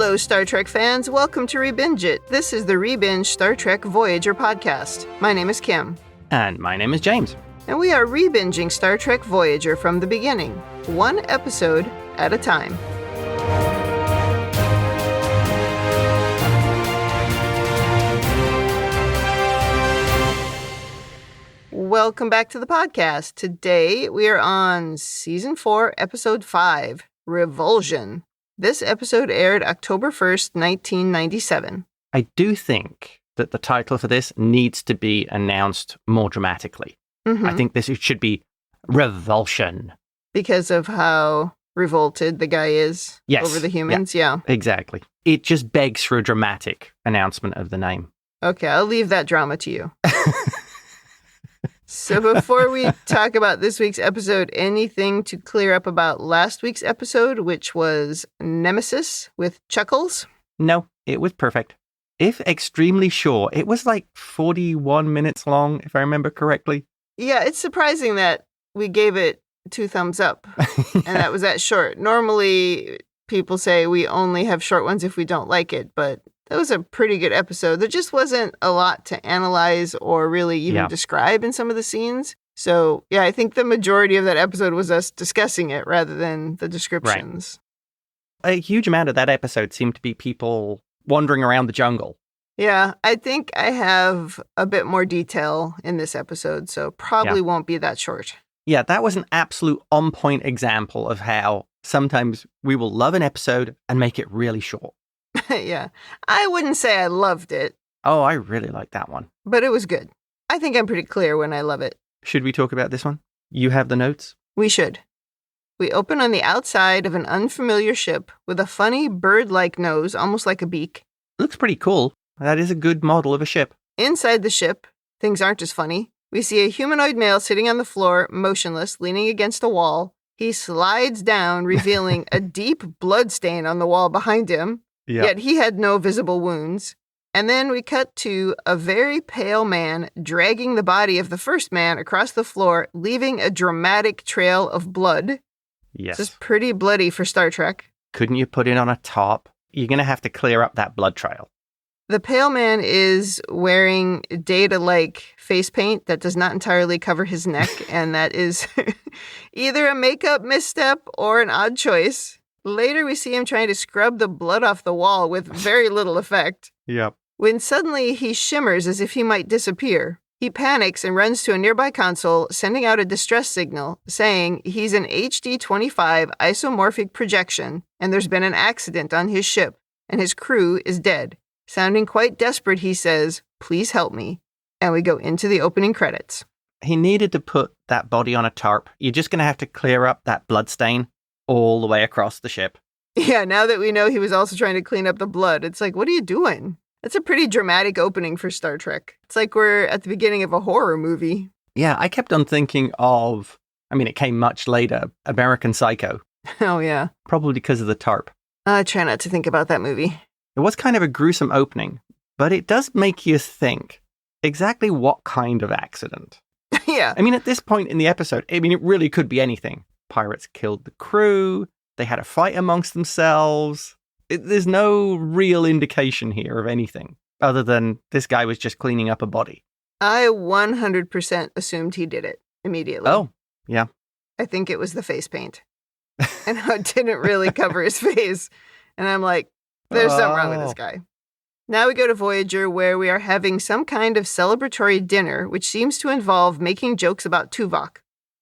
Hello, Star Trek fans. Welcome to ReBingeIT. This is the ReBinge Star Trek Voyager podcast. My name is Kim. And my name is James. And we are rebinging Star Trek Voyager from the beginning, one episode at a time. Welcome back to the podcast. Today we are on Season 4, Episode 5, Revulsion. This episode aired October 1st, 1997. I do think that the title for this needs to be announced more dramatically. Mm-hmm. I think this should be Revulsion. Because of how revolted the guy is over the humans? Yeah. Exactly. It just begs for a dramatic announcement of the name. Okay, I'll leave that drama to you. So before we talk about this week's episode, anything to clear up about last week's episode, which was Nemesis with Chuckles? No, it was perfect. If extremely short, it was like 41 minutes long, if I remember correctly. Yeah, it's surprising that we gave it 2 thumbs up, and that was that short. Normally, people say we only have short ones if we don't like it, but that was a pretty good episode. There just wasn't a lot to analyze or really even describe in some of the scenes. So, yeah, I think the majority of that episode was us discussing it rather than the descriptions. Right. A huge amount of that episode seemed to be people wandering around the jungle. Yeah, I think I have a bit more detail in this episode, so probably won't be that short. Yeah, that was an absolute on-point example of how sometimes we will love an episode and make it really short. Yeah, I wouldn't say I loved it. Oh, I really like that one. But it was good. I think I'm pretty clear when I love it. Should we talk about this one? You have the notes? We should. We open on the outside of an unfamiliar ship with a funny bird-like nose, almost like a beak. Looks pretty cool. That is a good model of a ship. Inside the ship, things aren't as funny. We see a humanoid male sitting on the floor, motionless, leaning against a wall. He slides down, revealing a deep blood stain on the wall behind him. Yep. Yet he had no visible wounds. And then we cut to a very pale man dragging the body of the first man across the floor, leaving a dramatic trail of blood. Yes. This is pretty bloody for Star Trek. Couldn't you put it on a top? You're going to have to clear up that blood trail. The pale man is wearing Data-like face paint that does not entirely cover his neck, and that is either a makeup misstep or an odd choice. Later, we see him trying to scrub the blood off the wall with very little effect. Yep. When suddenly he shimmers as if he might disappear. He panics and runs to a nearby console, sending out a distress signal, saying he's an HD-25 isomorphic projection, and there's been an accident on his ship, and his crew is dead. Sounding quite desperate, he says, "Please help me." And we go into the opening credits. He needed to put that body on a tarp. You're just going to have to clear up that blood stain all the way across the ship. Yeah, now that we know he was also trying to clean up the blood, it's like, what are you doing? That's a pretty dramatic opening for Star Trek. It's like we're at the beginning of a horror movie. Yeah, I kept on thinking of, it came much later, American Psycho. Oh, yeah. Probably because of the tarp. I try not to think about that movie. It was kind of a gruesome opening, but it does make you think exactly what kind of accident. Yeah. At this point in the episode, it really could be anything. Pirates killed the crew. They had a fight amongst themselves. There's no real indication here of anything other than this guy was just cleaning up a body. I 100% assumed he did it immediately. Oh, yeah. I think it was the face paint. And how it didn't really cover his face. And I'm like, there's something wrong with this guy. Now we go to Voyager, where we are having some kind of celebratory dinner, which seems to involve making jokes about Tuvok.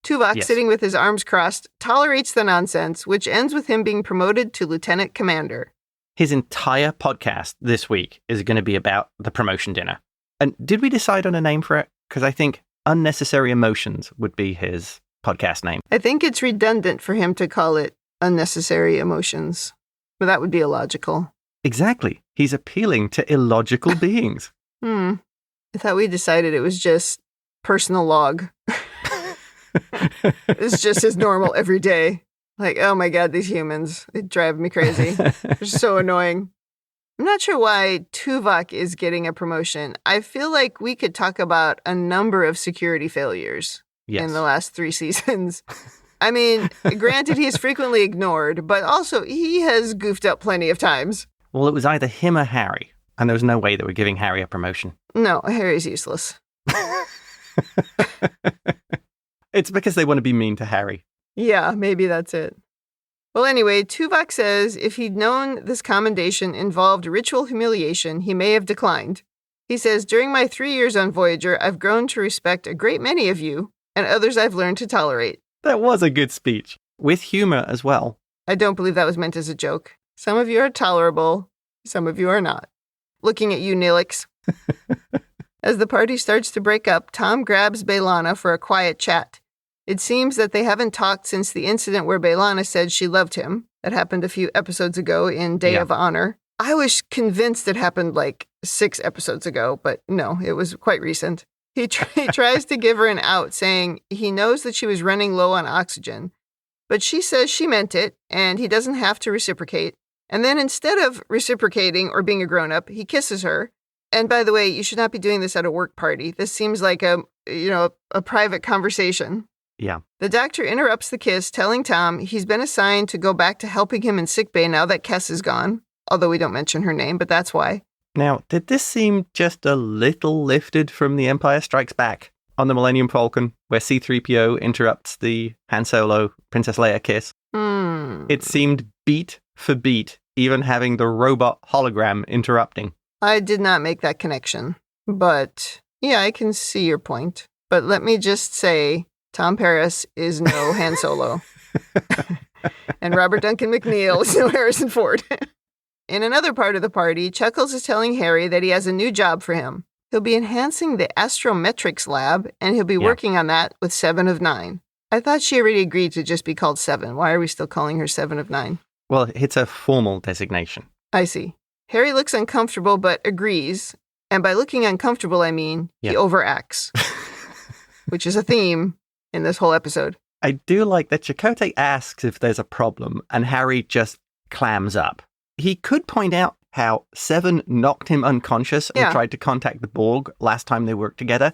Tuvok, sitting with his arms crossed, tolerates the nonsense, which ends with him being promoted to lieutenant commander. His entire podcast this week is going to be about the promotion dinner. And did we decide on a name for it? Because I think Unnecessary Emotions would be his podcast name. I think it's redundant for him to call it Unnecessary Emotions, but that would be illogical. Exactly. He's appealing to illogical beings. I thought we decided it was just personal log. It's just his normal every day. Like, oh my God, these humans, they drive me crazy. They're so annoying. I'm not sure why Tuvok is getting a promotion. I feel like we could talk about a number of security failures in the last 3 seasons. Granted, he's frequently ignored, but also he has goofed up plenty of times. Well, it was either him or Harry, and there was no way they were giving Harry a promotion. No, Harry's useless. It's because they want to be mean to Harry. Yeah, maybe that's it. Well, anyway, Tuvok says if he'd known this commendation involved ritual humiliation, he may have declined. He says, during my 3 years on Voyager, I've grown to respect a great many of you, and others I've learned to tolerate. That was a good speech, with humor as well. I don't believe that was meant as a joke. Some of you are tolerable, some of you are not. Looking at you, Neelix. As the party starts to break up, Tom grabs Belana for a quiet chat. It seems that they haven't talked since the incident where Belana said she loved him. That happened a few episodes ago in Day of Honor. I was convinced it happened like 6 episodes ago, but no, it was quite recent. He tries to give her an out, saying he knows that she was running low on oxygen. But she says she meant it, and he doesn't have to reciprocate. And then instead of reciprocating or being a grown-up, he kisses her. And by the way, you should not be doing this at a work party. This seems like a private conversation. Yeah. The doctor interrupts the kiss, telling Tom he's been assigned to go back to helping him in sickbay now that Kes is gone. Although we don't mention her name, but that's why. Now, did this seem just a little lifted from The Empire Strikes Back on the Millennium Falcon, where C-3PO interrupts the Han Solo, Princess Leia kiss? It seemed beat for beat, even having the robot hologram interrupting. I did not make that connection. But, yeah, I can see your point. But let me just say, Tom Paris is no Han Solo. And Robert Duncan McNeil is no Harrison Ford. In another part of the party, Chuckles is telling Harry that he has a new job for him. He'll be enhancing the astrometrics lab, and he'll be working on that with 7 of 9. I thought she already agreed to just be called 7. Why are we still calling her 7 of 9? Well, it's a formal designation. I see. Harry looks uncomfortable, but agrees. And by looking uncomfortable, I mean he overacts, which is a theme in this whole episode. I do like that Chakotay asks if there's a problem, and Harry just clams up. He could point out how 7 knocked him unconscious and tried to contact the Borg last time they worked together.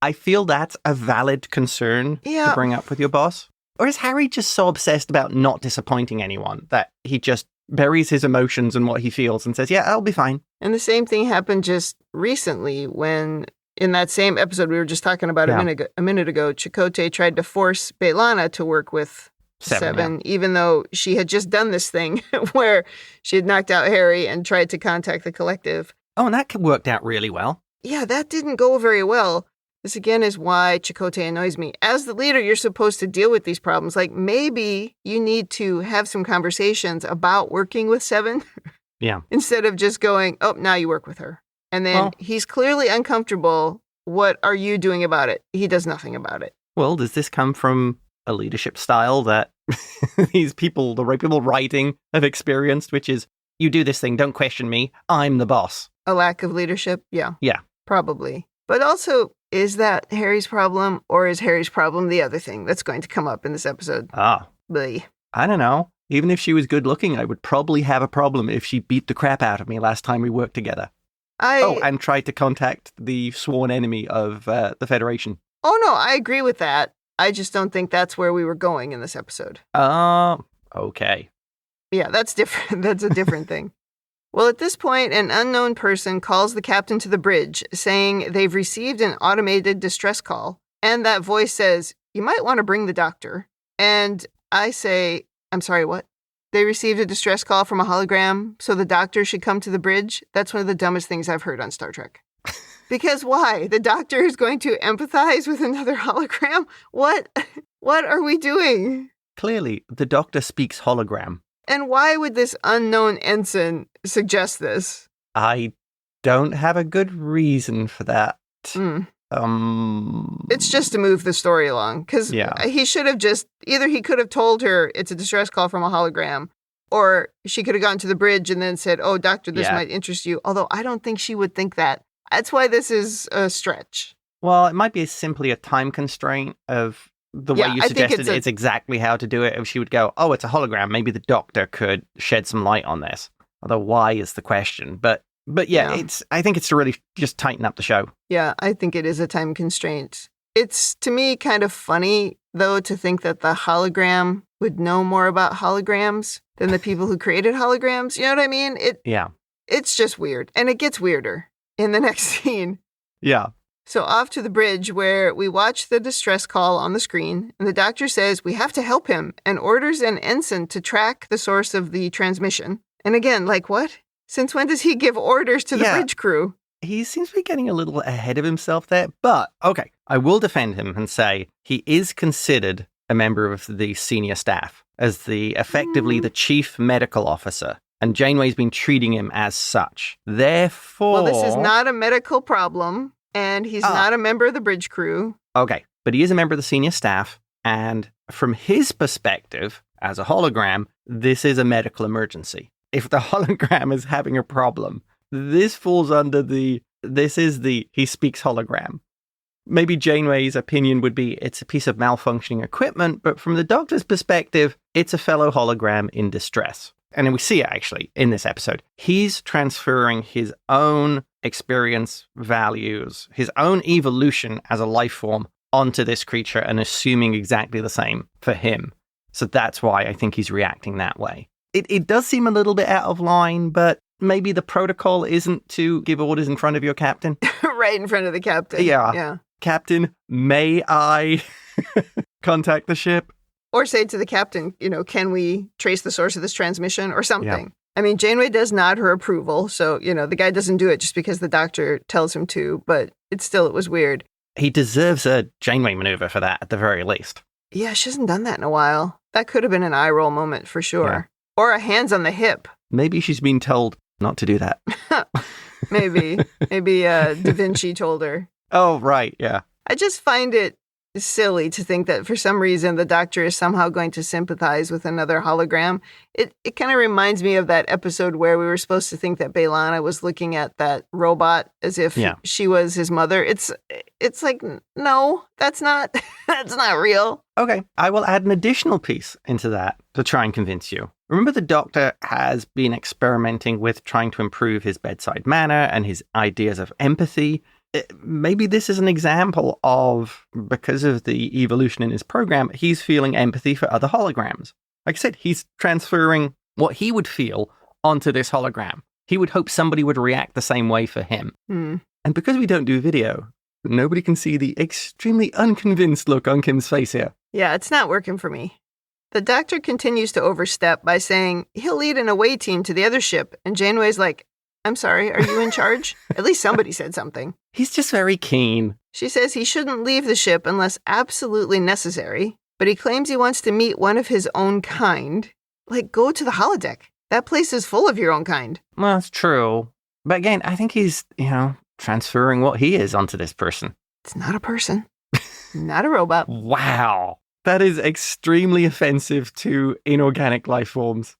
I feel that's a valid concern to bring up with your boss. Or is Harry just so obsessed about not disappointing anyone that he just buries his emotions and what he feels and says, yeah, I'll be fine? And the same thing happened just recently when, in that same episode we were just talking about a minute ago, Chakotay tried to force Belana to work with 7, even though she had just done this thing where she had knocked out Harry and tried to contact the collective. Oh, and that worked out really well. Yeah, that didn't go very well. This again is why Chakotay annoys me. As the leader, you're supposed to deal with these problems. Like, maybe you need to have some conversations about working with 7. Yeah. Instead of just going, oh, now you work with her. And then he's clearly uncomfortable. What are you doing about it? He does nothing about it. Well, does this come from a leadership style that these people, the right people writing, have experienced, which is, you do this thing, don't question me, I'm the boss? A lack of leadership? Yeah. Yeah. Probably. But also, is that Harry's problem, or is Harry's problem the other thing that's going to come up in this episode? Ah. Blech. I don't know. Even if she was good looking, I would probably have a problem if she beat the crap out of me last time we worked together. And tried to contact the sworn enemy of the Federation. Oh, no, I agree with that. I just don't think that's where we were going in this episode. Okay. Yeah, that's different. That's a different thing. Well, at this point, an unknown person calls the captain to the bridge, saying they've received an automated distress call. And that voice says, you might want to bring the doctor. And I say, I'm sorry, what? They received a distress call from a hologram, so the doctor should come to the bridge? That's one of the dumbest things I've heard on Star Trek. Because why? The doctor is going to empathize with another hologram? What? What are we doing? Clearly, the doctor speaks hologram. And why would this unknown ensign suggest this? I don't have a good reason for that. It's just to move the story along. Because he should have just, either he could have told her it's a distress call from a hologram, or she could have gone to the bridge and then said, oh, doctor, this might interest you. Although I don't think she would think that. That's why this is a stretch. Well, it might be simply a time constraint of the way you suggested it's exactly how to do it. If she would go, oh, it's a hologram, maybe the doctor could shed some light on this. Although why is the question. But yeah, I think it's to really just tighten up the show. Yeah, I think it is a time constraint. It's, to me, kind of funny, though, to think that the hologram would know more about holograms than the people who created holograms. You know what I mean? It's just weird. And it gets weirder in the next scene. Yeah. So off to the bridge where we watch the distress call on the screen, and the doctor says we have to help him and orders an ensign to track the source of the transmission. And again, like what? Since when does he give orders to the bridge crew? He seems to be getting a little ahead of himself there. But, okay, I will defend him and say he is considered a member of the senior staff as effectively the chief medical officer. And Janeway's been treating him as such. Therefore... Well, this is not a medical problem, and he's not a member of the bridge crew. Okay, but he is a member of the senior staff, and from his perspective, as a hologram, this is a medical emergency. If the hologram is having a problem, this falls under he speaks hologram. Maybe Janeway's opinion would be it's a piece of malfunctioning equipment, but from the Doctor's perspective, it's a fellow hologram in distress. And then we see it actually in this episode. He's transferring his own experience, values, his own evolution as a life form onto this creature and assuming exactly the same for him. So that's why I think he's reacting that way. It does seem a little bit out of line, but maybe the protocol isn't to give orders in front of your captain. Right in front of the captain. Yeah. Captain, may I contact the ship? Or say to the captain, can we trace the source of this transmission or something? Yeah. I mean, Janeway does nod her approval. So, the guy doesn't do it just because the doctor tells him to. But it was weird. He deserves a Janeway maneuver for that at the very least. Yeah, she hasn't done that in a while. That could have been an eye roll moment for sure. Yeah. Or a hands on the hip. Maybe she's been told not to do that. Maybe Da Vinci told her. Oh, right. Yeah. I just find it silly to think that for some reason the doctor is somehow going to sympathize with another hologram. It kind of reminds me of that episode where we were supposed to think that Belana was looking at that robot as if she was his mother. It's like, no, that's not real. Okay, I will add an additional piece into that to try and convince you. Remember, the Doctor has been experimenting with trying to improve his bedside manner and his ideas of empathy. Maybe this is an example of, because of the evolution in his program, he's feeling empathy for other holograms. Like I said, he's transferring what he would feel onto this hologram. He would hope somebody would react the same way for him. And because we don't do video, nobody can see the extremely unconvinced look on Kim's face here. Yeah, it's not working for me. The Doctor continues to overstep by saying he'll lead an away team to the other ship, and Janeway's like, I'm sorry, are you in charge? At least somebody said something. He's just very keen. She says he shouldn't leave the ship unless absolutely necessary, but he claims he wants to meet one of his own kind. Like, go to the holodeck. That place is full of your own kind. Well, that's true. But again, I think he's, transferring what he is onto this person. It's not a person. Not a robot. Wow. That is extremely offensive to inorganic life forms.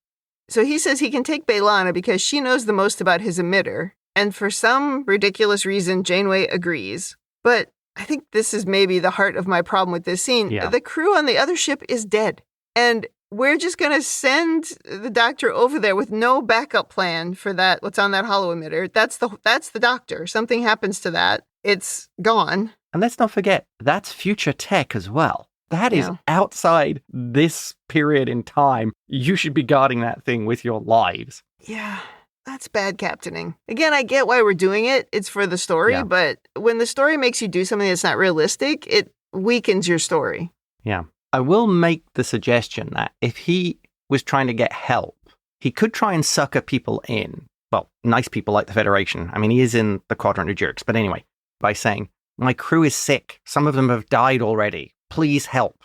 So he says he can take Belana because she knows the most about his emitter. And for some ridiculous reason, Janeway agrees. But I think this is maybe the heart of my problem with this scene. Yeah. The crew on the other ship is dead. And we're just going to send the Doctor over there with no backup plan for that, what's on that holo emitter. That's the Doctor. Something happens to that. It's gone. And let's not forget, that's future tech as well. That is outside this period in time. You should be guarding that thing with your lives. Yeah, that's bad captaining. Again, I get why we're doing it. It's for the story, but when the story makes you do something that's not realistic, it weakens your story. Yeah. I will make the suggestion that if he was trying to get help, he could try and sucker people in. Well, nice people like the Federation. I mean, he is in the Quadrant of Jerks. But anyway, by saying, my crew is sick. Some of them have died already. Please help.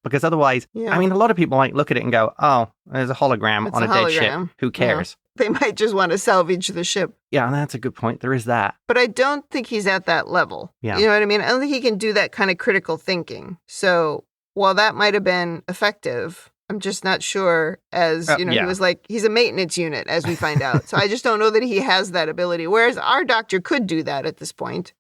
Because otherwise, I mean, a lot of people might look at it and go, oh, there's a hologram on a dead ship. Who cares? Yeah. They might just want to salvage the ship. Yeah, that's a good point. There is that. But I don't think he's at that level. Yeah. You know what I mean? I don't think he can do that kind of critical thinking. So while that might have been effective, I'm just not sure he was like, he's a maintenance unit, as we find out. So I just don't know that he has that ability. Whereas our Doctor could do that at this point.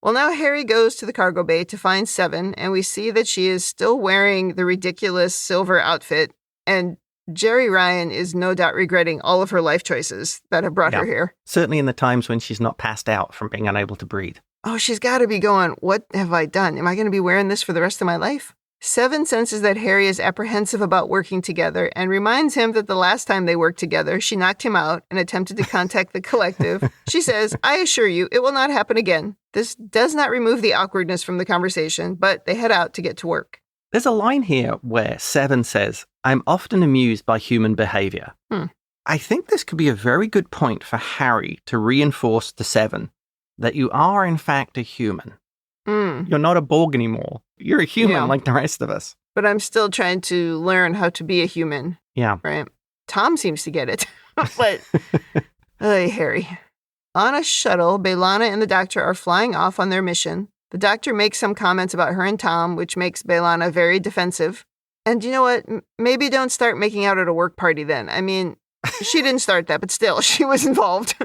Well, now Harry goes to the cargo bay to find Seven, and we see that she is still wearing the ridiculous silver outfit, and Jeri Ryan is no doubt regretting all of her life choices that have brought her here. Certainly in the times when she's not passed out from being unable to breathe. Oh, she's got to be going, what have I done? Am I going to be wearing this for the rest of my life? Seven senses that Harry is apprehensive about working together and reminds him that the last time they worked together, she knocked him out and attempted to contact the collective. She says, I assure you, it will not happen again. This does not remove the awkwardness from the conversation, but they head out to get to work. There's a line here where Seven says, I'm often amused by human behavior. I think this could be a very good point for Harry to reinforce to Seven that you are, in fact, a human. You're not a Borg anymore. You're a human like the rest of us. But I'm still trying to learn how to be a human. Yeah. Right? Tom seems to get it. But, hey, Harry. On a shuttle, Belana and the Doctor are flying off on their mission. The Doctor makes some comments about her and Tom, which makes Belana very defensive. And you know what? Maybe don't start making out at a work party then. I mean, she didn't start that, but still, she was involved.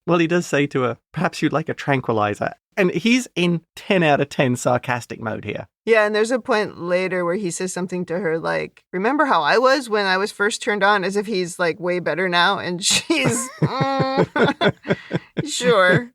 Well, he does say to her, perhaps you'd like a tranquilizer. And he's in 10 out of 10 sarcastic mode here. Yeah, and there's a point later where he says something to her like, remember how I was when I was first turned on, as if he's like way better now. And she's, sure.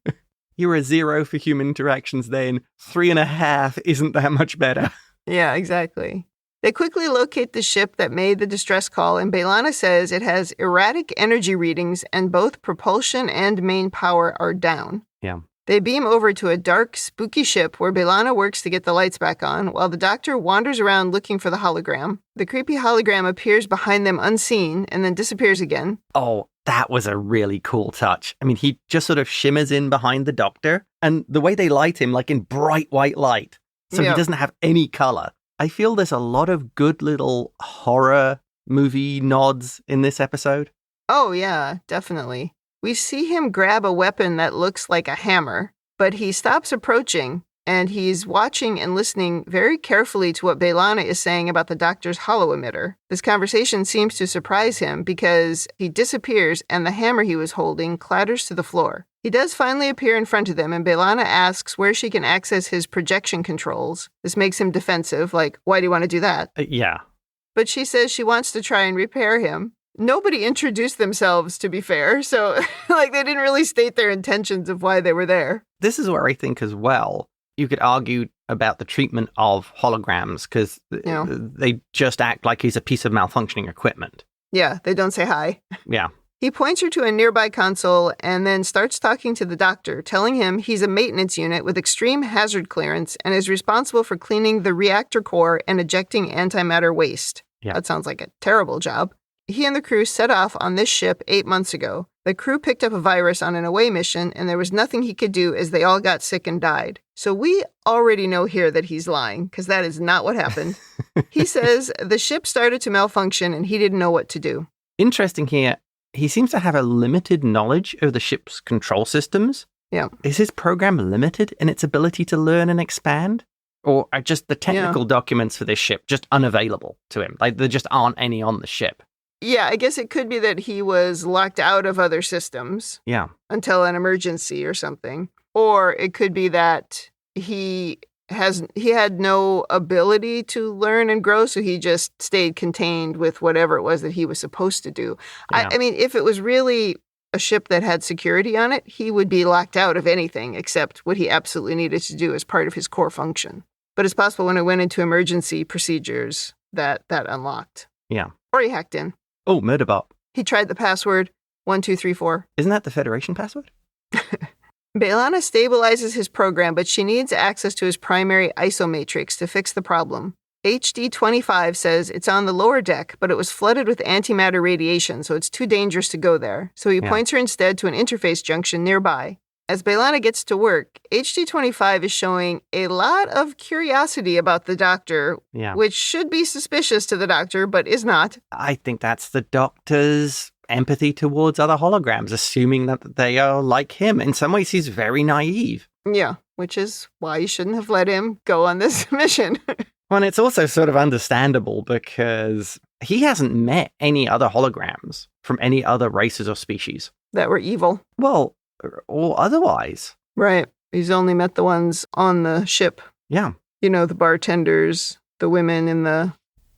You were a 0 for human interactions then. 3.5 isn't that much better. Yeah, exactly. They quickly locate the ship that made the distress call, and Belana says it has erratic energy readings and both propulsion and main power are down. Yeah. They beam over to a dark, spooky ship where Belana works to get the lights back on, while the Doctor wanders around looking for the hologram. The creepy hologram appears behind them unseen and then disappears again. Oh, that was a really cool touch. I mean, he just sort of shimmers in behind the Doctor, and the way they light him, like in bright white light, so he doesn't have any color. I feel there's a lot of good little horror movie nods in this episode. Oh, yeah, definitely. We see him grab a weapon that looks like a hammer, but he stops approaching, and he's watching and listening very carefully to what Belana is saying about the Doctor's holo emitter. This conversation seems to surprise him because he disappears and the hammer he was holding clatters to the floor. He does finally appear in front of them, and Belana asks where she can access his projection controls. This makes him defensive, like, why do you want to do that? Yeah. But she says she wants to try and repair him. Nobody introduced themselves, to be fair, so like they didn't really state their intentions of why they were there. This is where I think as well, you could argue about the treatment of holograms, because they just act like he's a piece of malfunctioning equipment. Yeah, they don't say hi. Yeah. He points her to a nearby console and then starts talking to the Doctor, telling him he's a maintenance unit with extreme hazard clearance and is responsible for cleaning the reactor core and ejecting antimatter waste. Yeah. That sounds like a terrible job. He and the crew set off on this ship 8 months ago. The crew picked up a virus on an away mission, and there was nothing he could do as they all got sick and died. So we already know here that he's lying, because that is not what happened. He says the ship started to malfunction and he didn't know what to do. Interesting here, he seems to have a limited knowledge of the ship's control systems. Yeah. Is his program limited in its ability to learn and expand? Or are just the technical documents for this ship just unavailable to him? Like there just aren't any on the ship? Yeah, I guess it could be that he was locked out of other systems. Yeah. Until an emergency or something. Or it could be that he had no ability to learn and grow, so he just stayed contained with whatever it was that he was supposed to do. Yeah. I mean, if it was really a ship that had security on it, he would be locked out of anything except what he absolutely needed to do as part of his core function. But it's possible when it went into emergency procedures that unlocked. Yeah. Or he hacked in. Oh, Murderbot. He tried the password 1234. Isn't that the Federation password? Belana stabilizes his program, but she needs access to his primary isomatrix to fix the problem. HD-25 says it's on the lower deck, but it was flooded with antimatter radiation, so it's too dangerous to go there. So he points her instead to an interface junction nearby. As Belana gets to work, HD-25 is showing a lot of curiosity about the Doctor, which should be suspicious to the Doctor, but is not. I think that's the Doctor's empathy towards other holograms, assuming that they are like him. In some ways, he's very naive. Yeah, which is why you shouldn't have let him go on this mission. Well, and it's also sort of understandable because he hasn't met any other holograms from any other races or species. That were evil. Well, or otherwise. Right. He's only met the ones on the ship. Yeah. You know, the bartenders, the women in the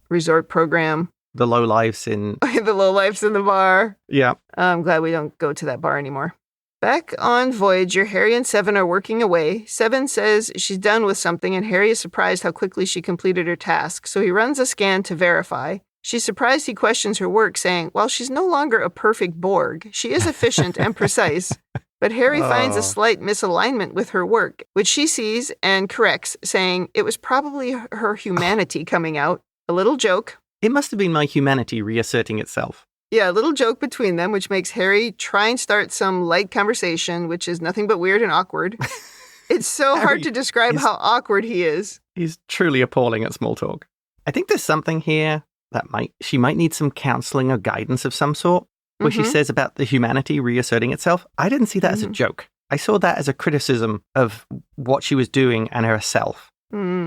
resort program. The lowlifes in... the lowlifes in the bar. Yeah. I'm glad we don't go to that bar anymore. Back on Voyager, Harry and Seven are working away. Seven says she's done with something, and Harry is surprised how quickly she completed her task, so he runs a scan to verify. She's surprised he questions her work, saying, while she's no longer a perfect Borg, she is efficient and precise. But Harry finds a slight misalignment with her work, which she sees and corrects, saying it was probably her humanity coming out. A little joke. It must have been my humanity reasserting itself. Yeah, a little joke between them, which makes Harry try and start some light conversation, which is nothing but weird and awkward. It's so hard to describe how awkward he is. He's truly appalling at small talk. I think there's something here that she might need some counseling or guidance of some sort, where she says about the humanity reasserting itself. I didn't see that as a joke. I saw that as a criticism of what she was doing and herself.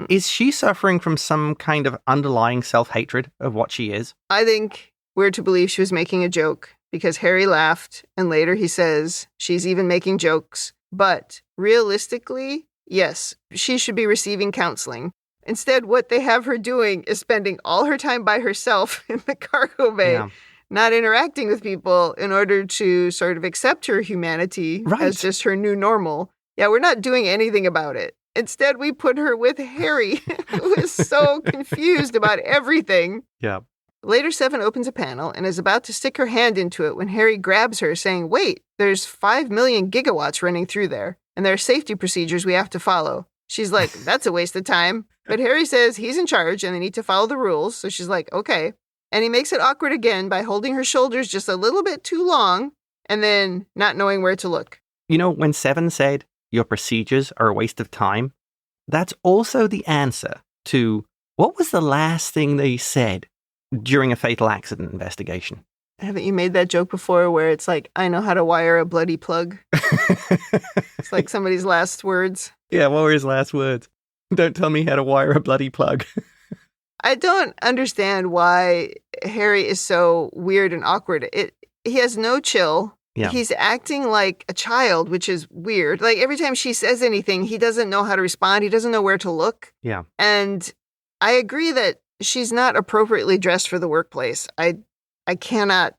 Is she suffering from some kind of underlying self-hatred of what she is? I think we're to believe she was making a joke because Harry laughed, and later he says she's even making jokes. But realistically, yes, she should be receiving counseling. Instead, what they have her doing is spending all her time by herself in the cargo bay, not interacting with people in order to sort of accept her humanity as just her new normal. Yeah, we're not doing anything about it. Instead, we put her with Harry, who is so confused about everything. Yeah. Later, Seven opens a panel and is about to stick her hand into it when Harry grabs her, saying, wait, there's 5 million gigawatts running through there, and there are safety procedures we have to follow. She's like, that's a waste of time. But Harry says he's in charge and they need to follow the rules, so she's like, okay. And he makes it awkward again by holding her shoulders just a little bit too long and then not knowing where to look. You know, when Seven said, your procedures are a waste of time, that's also the answer to what was the last thing they said during a fatal accident investigation. Haven't you made that joke before where it's like, I know how to wire a bloody plug? It's like somebody's last words. Yeah, what were his last words? Don't tell me how to wire a bloody plug. I don't understand why Harry is so weird and awkward. He has no chill. Yeah. He's acting like a child, which is weird. Like every time she says anything, he doesn't know how to respond. He doesn't know where to look. Yeah. And I agree that she's not appropriately dressed for the workplace. I cannot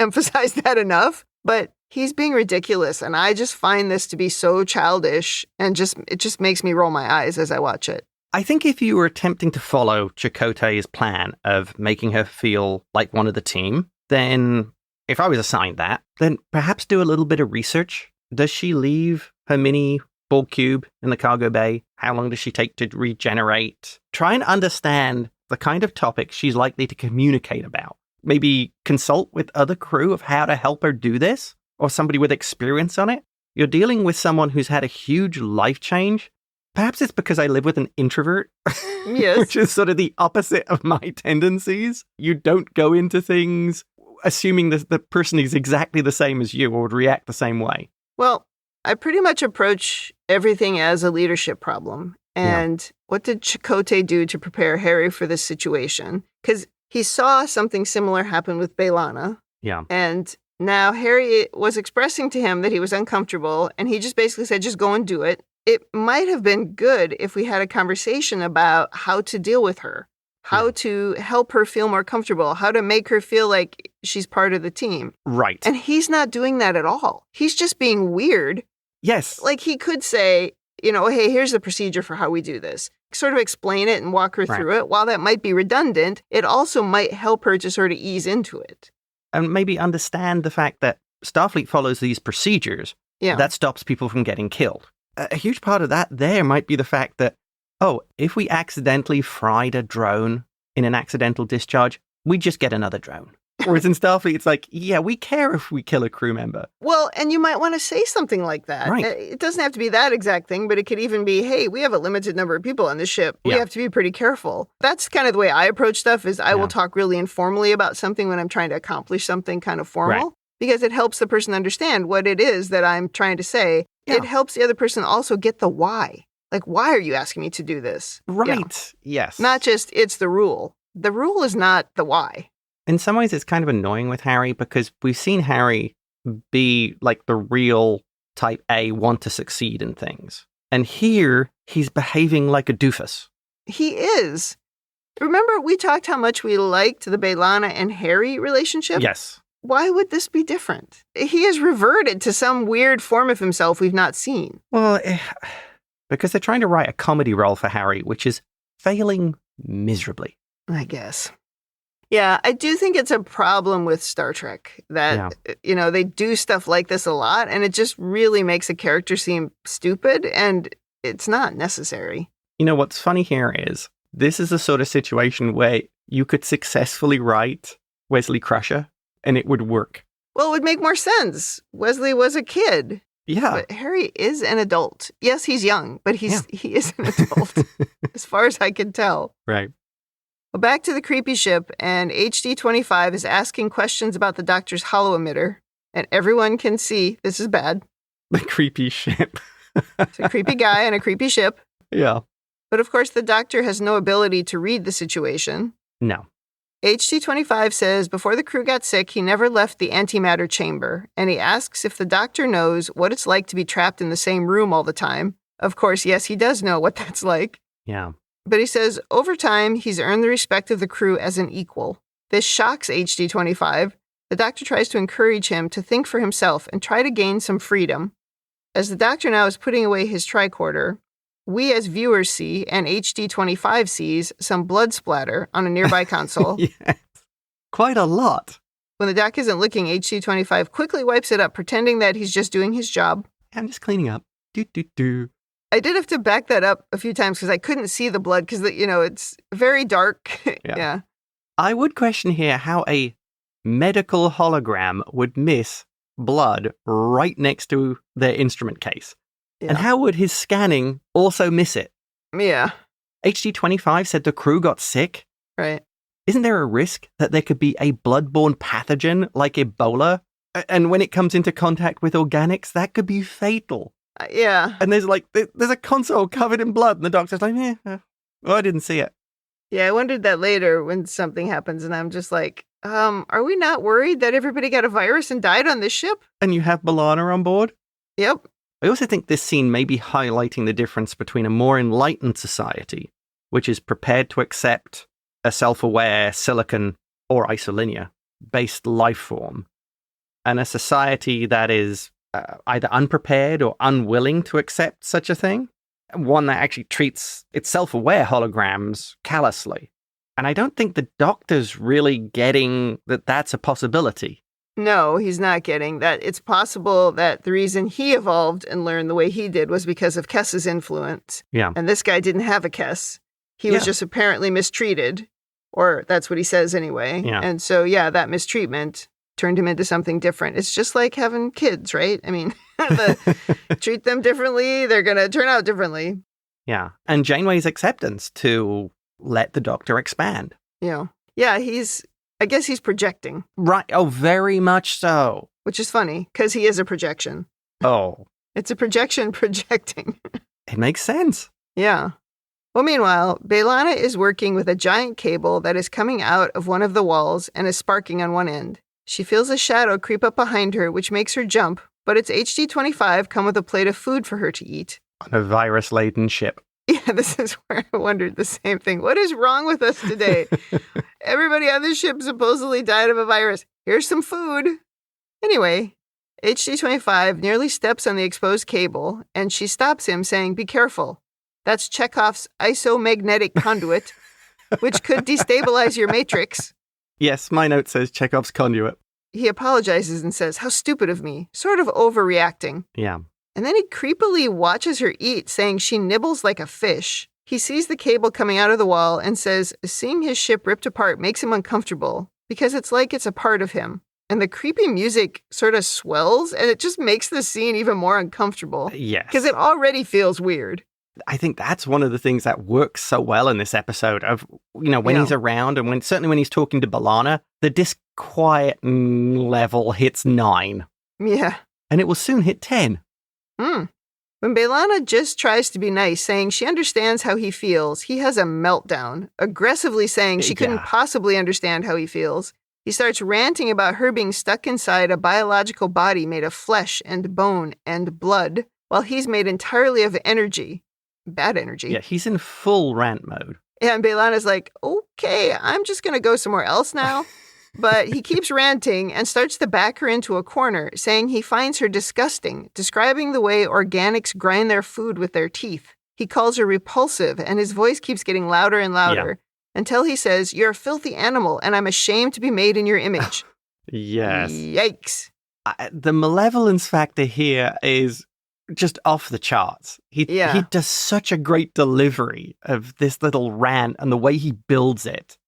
emphasize that enough, but he's being ridiculous. And I just find this to be so childish and it just makes me roll my eyes as I watch it. I think if you were attempting to follow Chakotay's plan of making her feel like one of the team, then if I was assigned that, then perhaps do a little bit of research. Does she leave her mini Borg cube in the cargo bay? How long does she take to regenerate? Try and understand the kind of topic she's likely to communicate about. Maybe consult with other crew of how to help her do this, or somebody with experience on it. You're dealing with someone who's had a huge life change. Perhaps it's because I live with an introvert, yes, which is sort of the opposite of my tendencies. You don't go into things assuming the person is exactly the same as you or would react the same way. Well, I pretty much approach everything as a leadership problem. And what did Chakotay do to prepare Harry for this situation? Because he saw something similar happen with Belana. Yeah. And now Harry was expressing to him that he was uncomfortable, and he just basically said, just go and do it. It might have been good if we had a conversation about how to deal with her, how to help her feel more comfortable, how to make her feel like she's part of the team. Right. And he's not doing that at all. He's just being weird. Yes. Like he could say, you know, hey, here's the procedure for how we do this. Sort of explain it and walk her through it. While that might be redundant, it also might help her to sort of ease into it. And maybe understand the fact that Starfleet follows these procedures. Yeah. That stops people from getting killed. A huge part of that there might be the fact that, if we accidentally fried a drone in an accidental discharge, we just get another drone. Whereas in Starfleet, it's like, yeah, we care if we kill a crew member. Well, and you might want to say something like that. Right. It doesn't have to be that exact thing, but it could even be, hey, we have a limited number of people on this ship. We have to be pretty careful. That's kind of the way I approach stuff is I will talk really informally about something when I'm trying to accomplish something kind of formal, because it helps the person understand what it is that I'm trying to say. Yeah. It helps the other person also get the why. Like, why are you asking me to do this? Right. Yeah. Yes. Not just, it's the rule. The rule is not the why. In some ways, it's kind of annoying with Harry because we've seen Harry be like the real type A, want to succeed in things. And here, he's behaving like a doofus. He is. Remember, we talked how much we liked the Belana and Harry relationship? Yes. why would this be different? He has reverted to some weird form of himself we've not seen. Well, because they're trying to write a comedy role for Harry, which is failing miserably. I guess. Yeah, I do think it's a problem with Star Trek that, they do stuff like this a lot, and it just really makes a character seem stupid, and it's not necessary. You know, what's funny here is this is the sort of situation where you could successfully write Wesley Crusher, and it would work. Well, it would make more sense. Wesley was a kid. Yeah. But Harry is an adult. Yes, he's young, but he is an adult, as far as I can tell. Right. Well, back to the creepy ship, and HD25 is asking questions about the Doctor's holo emitter, and everyone can see this is bad. The creepy ship. It's a creepy guy and a creepy ship. Yeah. But of course, the Doctor has no ability to read the situation. No. HD25 says before the crew got sick, he never left the antimatter chamber, and he asks if the Doctor knows what it's like to be trapped in the same room all the time. Of course, yes, he does know what that's like. Yeah. But he says, over time, he's earned the respect of the crew as an equal. This shocks HD25. The Doctor tries to encourage him to think for himself and try to gain some freedom. As the Doctor now is putting away his tricorder, we as viewers see, and HD25 sees, some blood splatter on a nearby console. Yes. Quite a lot. When the Doc isn't looking, HD25 quickly wipes it up, pretending that he's just doing his job. I'm just cleaning up. Do. I did have to back that up a few times because I couldn't see the blood because, it's very dark. Yeah. I would question here how a medical hologram would miss blood right next to their instrument case. Yeah. And how would his scanning also miss it? Yeah. HD25 said the crew got sick. Right. Isn't there a risk that there could be a bloodborne pathogen like Ebola? And when it comes into contact with organics, that could be fatal. Yeah. And there's a console covered in blood, and the Doctor's like, I didn't see it. Yeah, I wondered that later when something happens, and I'm just like, are we not worried that everybody got a virus and died on this ship? And you have Belana on board? Yep. I also think this scene may be highlighting the difference between a more enlightened society, which is prepared to accept a self-aware silicon or isolinear-based life form, and a society that is either unprepared or unwilling to accept such a thing. One that actually treats its self-aware holograms callously. And I don't think the Doctor's really getting that that's a possibility. No, he's not getting that. It's possible that the reason he evolved and learned the way he did was because of Kess's influence. Yeah. And this guy didn't have a Kess. He was just apparently mistreated, or that's what he says anyway. Yeah. And so, that mistreatment turned him into something different. It's just like having kids, right? I mean, treat them differently, they're going to turn out differently. Yeah. And Janeway's acceptance to let the Doctor expand. Yeah, I guess he's projecting. Right. Oh, very much so. Which is funny, because he is a projection. Oh. It's a projection projecting. It makes sense. Yeah. Well, meanwhile, Belana is working with a giant cable that is coming out of one of the walls and is sparking on one end. She feels a shadow creep up behind her, which makes her jump, but it's HD25 come with a plate of food for her to eat. On a virus-laden ship. Yeah, this is where I wondered the same thing. What is wrong with us today? Everybody on this ship supposedly died of a virus. Here's some food. Anyway, HD25 nearly steps on the exposed cable, and she stops him, saying, "Be careful. That's Chekhov's isomagnetic conduit, which could destabilize your matrix." Yes, my note says Chekhov's conduit. He apologizes and says, "How stupid of me," sort of overreacting. Yeah. And then he creepily watches her eat, saying she nibbles like a fish. He sees the cable coming out of the wall and says seeing his ship ripped apart makes him uncomfortable because it's like it's a part of him. And the creepy music sort of swells, and it just makes the scene even more uncomfortable. Yes. Because it already feels weird. I think that's one of the things that works so well in this episode of, when he's around and certainly when he's talking to Belana, the disquiet level hits 9. Yeah. And it will soon hit 10. When Belana just tries to be nice, saying she understands how he feels, he has a meltdown, aggressively saying she couldn't possibly understand how he feels. He starts ranting about her being stuck inside a biological body made of flesh and bone and blood, while he's made entirely of energy. Bad energy. Yeah, he's in full rant mode. And Belana's like, "Okay, I'm just going to go somewhere else now." But he keeps ranting and starts to back her into a corner, saying he finds her disgusting, describing the way organics grind their food with their teeth. He calls her repulsive, and his voice keeps getting louder and louder until he says, "You're a filthy animal, and I'm ashamed to be made in your image." Yes. Yikes. The malevolence factor here is just off the charts. He does such a great delivery of this little rant, and the way he builds it.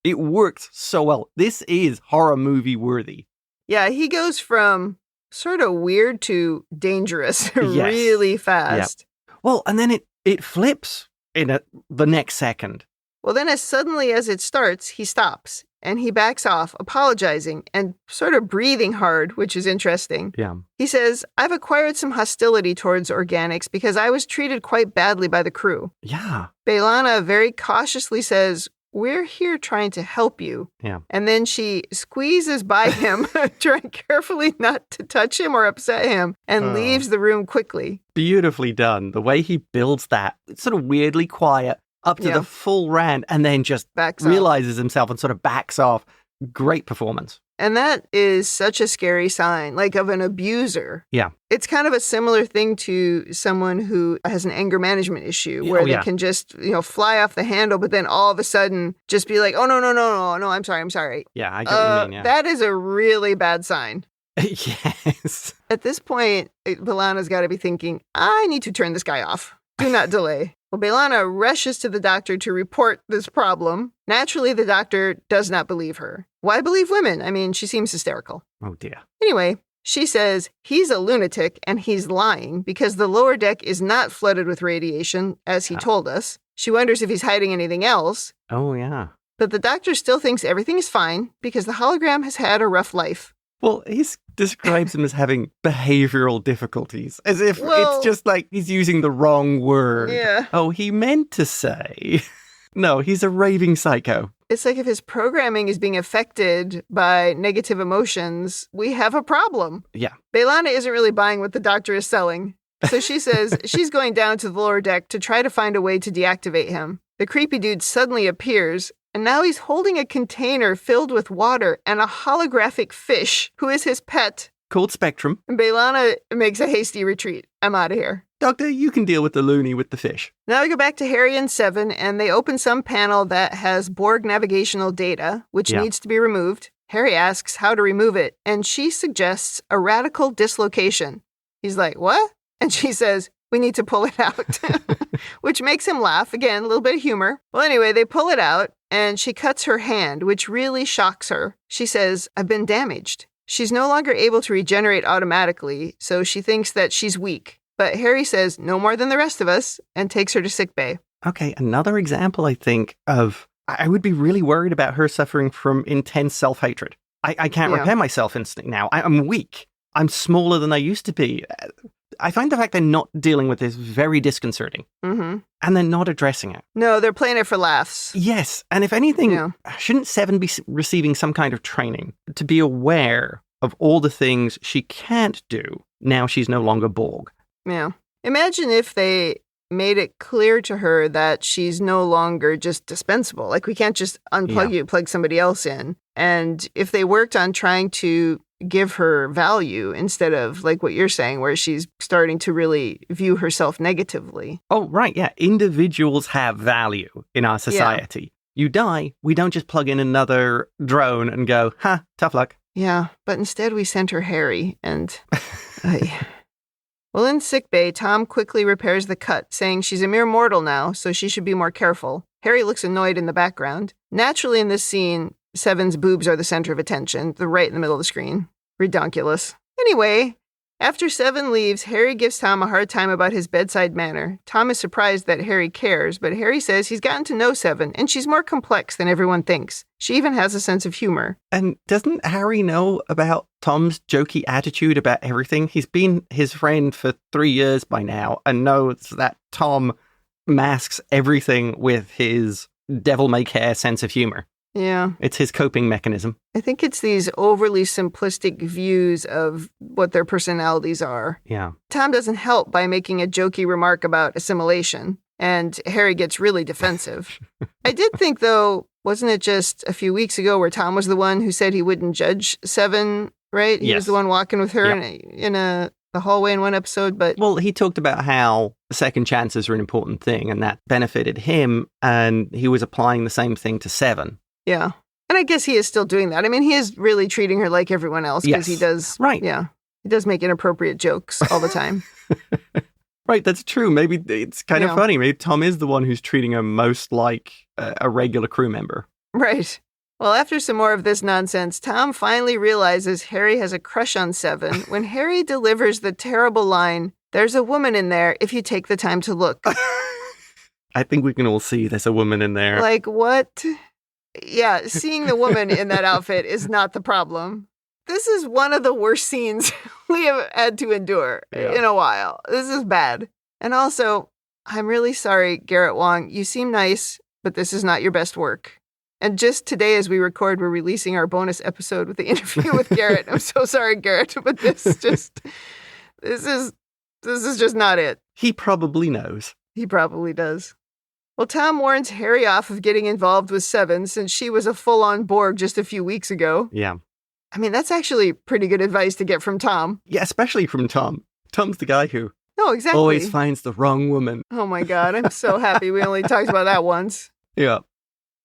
It works so well. This is horror movie worthy. Yeah, he goes from sort of weird to dangerous really fast. Yep. Well, and then it flips in the next second. Well, then as suddenly as it starts, he stops and he backs off, apologizing and sort of breathing hard, which is interesting. Yeah. He says, "I've acquired some hostility towards organics because I was treated quite badly by the crew." Yeah. Belana very cautiously says, "We're here trying to help you." Yeah. And then she squeezes by him, trying carefully not to touch him or upset him, and leaves the room quickly. Beautifully done. The way he builds that, it's sort of weirdly quiet up to the full rant, and then just realizes himself and sort of backs off. Great performance. And that is such a scary sign, like of an abuser. Yeah. It's kind of a similar thing to someone who has an anger management issue where they can just, fly off the handle, but then all of a sudden just be like, "Oh, no, I'm sorry. Yeah, I get what you mean, yeah. That is a really bad sign. Yes. At this point, Belana's got to be thinking, "I need to turn this guy off. Do not delay." Well, Belana rushes to the doctor to report this problem. Naturally, the doctor does not believe her. Why believe women? I mean, she seems hysterical. Oh, dear. Anyway, she says he's a lunatic and he's lying because the lower deck is not flooded with radiation, as he told us. She wonders if he's hiding anything else. Oh, yeah. But the doctor still thinks everything is fine because the hologram has had a rough life. Well, he describes him as having behavioral difficulties, as if it's just like he's using the wrong word. Yeah. Oh, he meant to say. No, he's a raving psycho. It's like if his programming is being affected by negative emotions, we have a problem. Yeah. Belana isn't really buying what the doctor is selling. So she says she's going down to the lower deck to try to find a way to deactivate him. The creepy dude suddenly appears, and now he's holding a container filled with water and a holographic fish, who is his pet. Called Spectrum. And Belana makes a hasty retreat. "I'm out of here. Doctor, you can deal with the loony with the fish." Now we go back to Harry and Seven, and they open some panel that has Borg navigational data, which needs to be removed. Harry asks how to remove it, and she suggests a radical dislocation. He's like, "What?" And she says, "We need to pull it out," which makes him laugh. Again, a little bit of humor. Well, anyway, they pull it out, and she cuts her hand, which really shocks her. She says, "I've been damaged." She's no longer able to regenerate automatically, so she thinks that she's weak. But Harry says, "No more than the rest of us," and takes her to sickbay. Okay, another example, I think, of I would be really worried about her suffering from intense self-hatred. I can't repair myself instantly now. I'm weak. I'm smaller than I used to be. I find the fact they're not dealing with this very disconcerting. Mm-hmm. And they're not addressing it. No, they're playing it for laughs. Yes. And if anything, shouldn't Seven be receiving some kind of training to be aware of all the things she can't do now she's no longer Borg? Yeah. Imagine if they made it clear to her that she's no longer just dispensable. Like, we can't just unplug you, plug somebody else in. And if they worked on trying to give her value instead of, like what you're saying, where she's starting to really view herself negatively. Oh, right. Yeah. Individuals have value in our society. Yeah. You die, we don't just plug in another drone and go, "Ha, tough luck." Yeah. But instead we sent her Harry and... Well, in sickbay, Tom quickly repairs the cut, saying she's a mere mortal now, so she should be more careful. Harry looks annoyed in the background. Naturally, in this scene, Seven's boobs are the center of attention. They're right in the middle of the screen. Redonkulous. Anyway, after Seven leaves, Harry gives Tom a hard time about his bedside manner. Tom is surprised that Harry cares, but Harry says he's gotten to know Seven, and she's more complex than everyone thinks. She even has a sense of humor. And doesn't Harry know about Tom's jokey attitude about everything? He's been his friend for 3 years by now and knows that Tom masks everything with his devil-may-care sense of humor. Yeah. It's his coping mechanism. I think it's these overly simplistic views of what their personalities are. Yeah. Tom doesn't help by making a jokey remark about assimilation, and Harry gets really defensive. I did think, though, wasn't it just a few weeks ago where Tom was the one who said he wouldn't judge Seven, right? He was the one walking with her in the hallway in one episode, but... Well, he talked about how second chances are an important thing, and that benefited him, and he was applying the same thing to Seven. Yeah. And I guess he is still doing that. I mean, he is really treating her like everyone else, because he does... Right. Yeah. He does make inappropriate jokes all the time. Right, that's true. Maybe it's kind of funny. Maybe Tom is the one who's treating her most like a regular crew member. Right. Well, after some more of this nonsense, Tom finally realizes Harry has a crush on Seven when Harry delivers the terrible line, "There's a woman in there if you take the time to look." I think we can all see there's a woman in there. Like, what? Yeah, seeing the woman in that outfit is not the problem. This is one of the worst scenes we have had to endure in a while. This is bad. And also, I'm really sorry, Garrett Wang. You seem nice, but this is not your best work. And just today as we record, we're releasing our bonus episode with the interview with Garrett. I'm so sorry, Garrett, but this is just not it. He probably knows. He probably does. Well, Tom warns Harry off of getting involved with Seven since she was a full-on Borg just a few weeks ago. Yeah. I mean, that's actually pretty good advice to get from Tom. Yeah, especially from Tom. Tom's the guy who exactly. always finds the wrong woman. Oh my God, I'm so happy we only talked about that once. Yeah.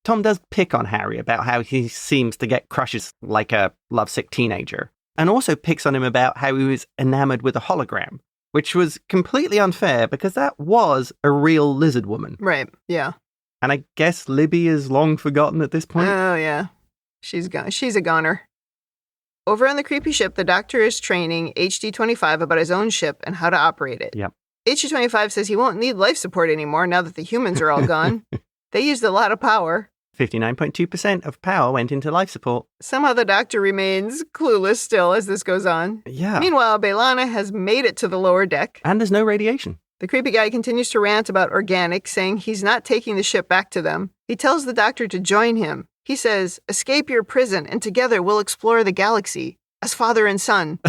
Tom does pick on Harry about how he seems to get crushes like a lovesick teenager, and also picks on him about how he was enamored with a hologram, which was completely unfair because that was a real lizard woman. Right, yeah. And I guess Libby is long forgotten at this point. Oh, yeah. She's gone. She's a goner. Over on the creepy ship, the Doctor is training HD-25 about his own ship and how to operate it. Yep. HD-25 says he won't need life support anymore now that the humans are all gone. They used a lot of power. 59.2% of power went into life support. Somehow the Doctor remains clueless still as this goes on. Yeah. Meanwhile, Belana has made it to the lower deck. And there's no radiation. The creepy guy continues to rant about organic, saying he's not taking the ship back to them. He tells the Doctor to join him. He says, "Escape your prison, and together we'll explore the galaxy as father and son."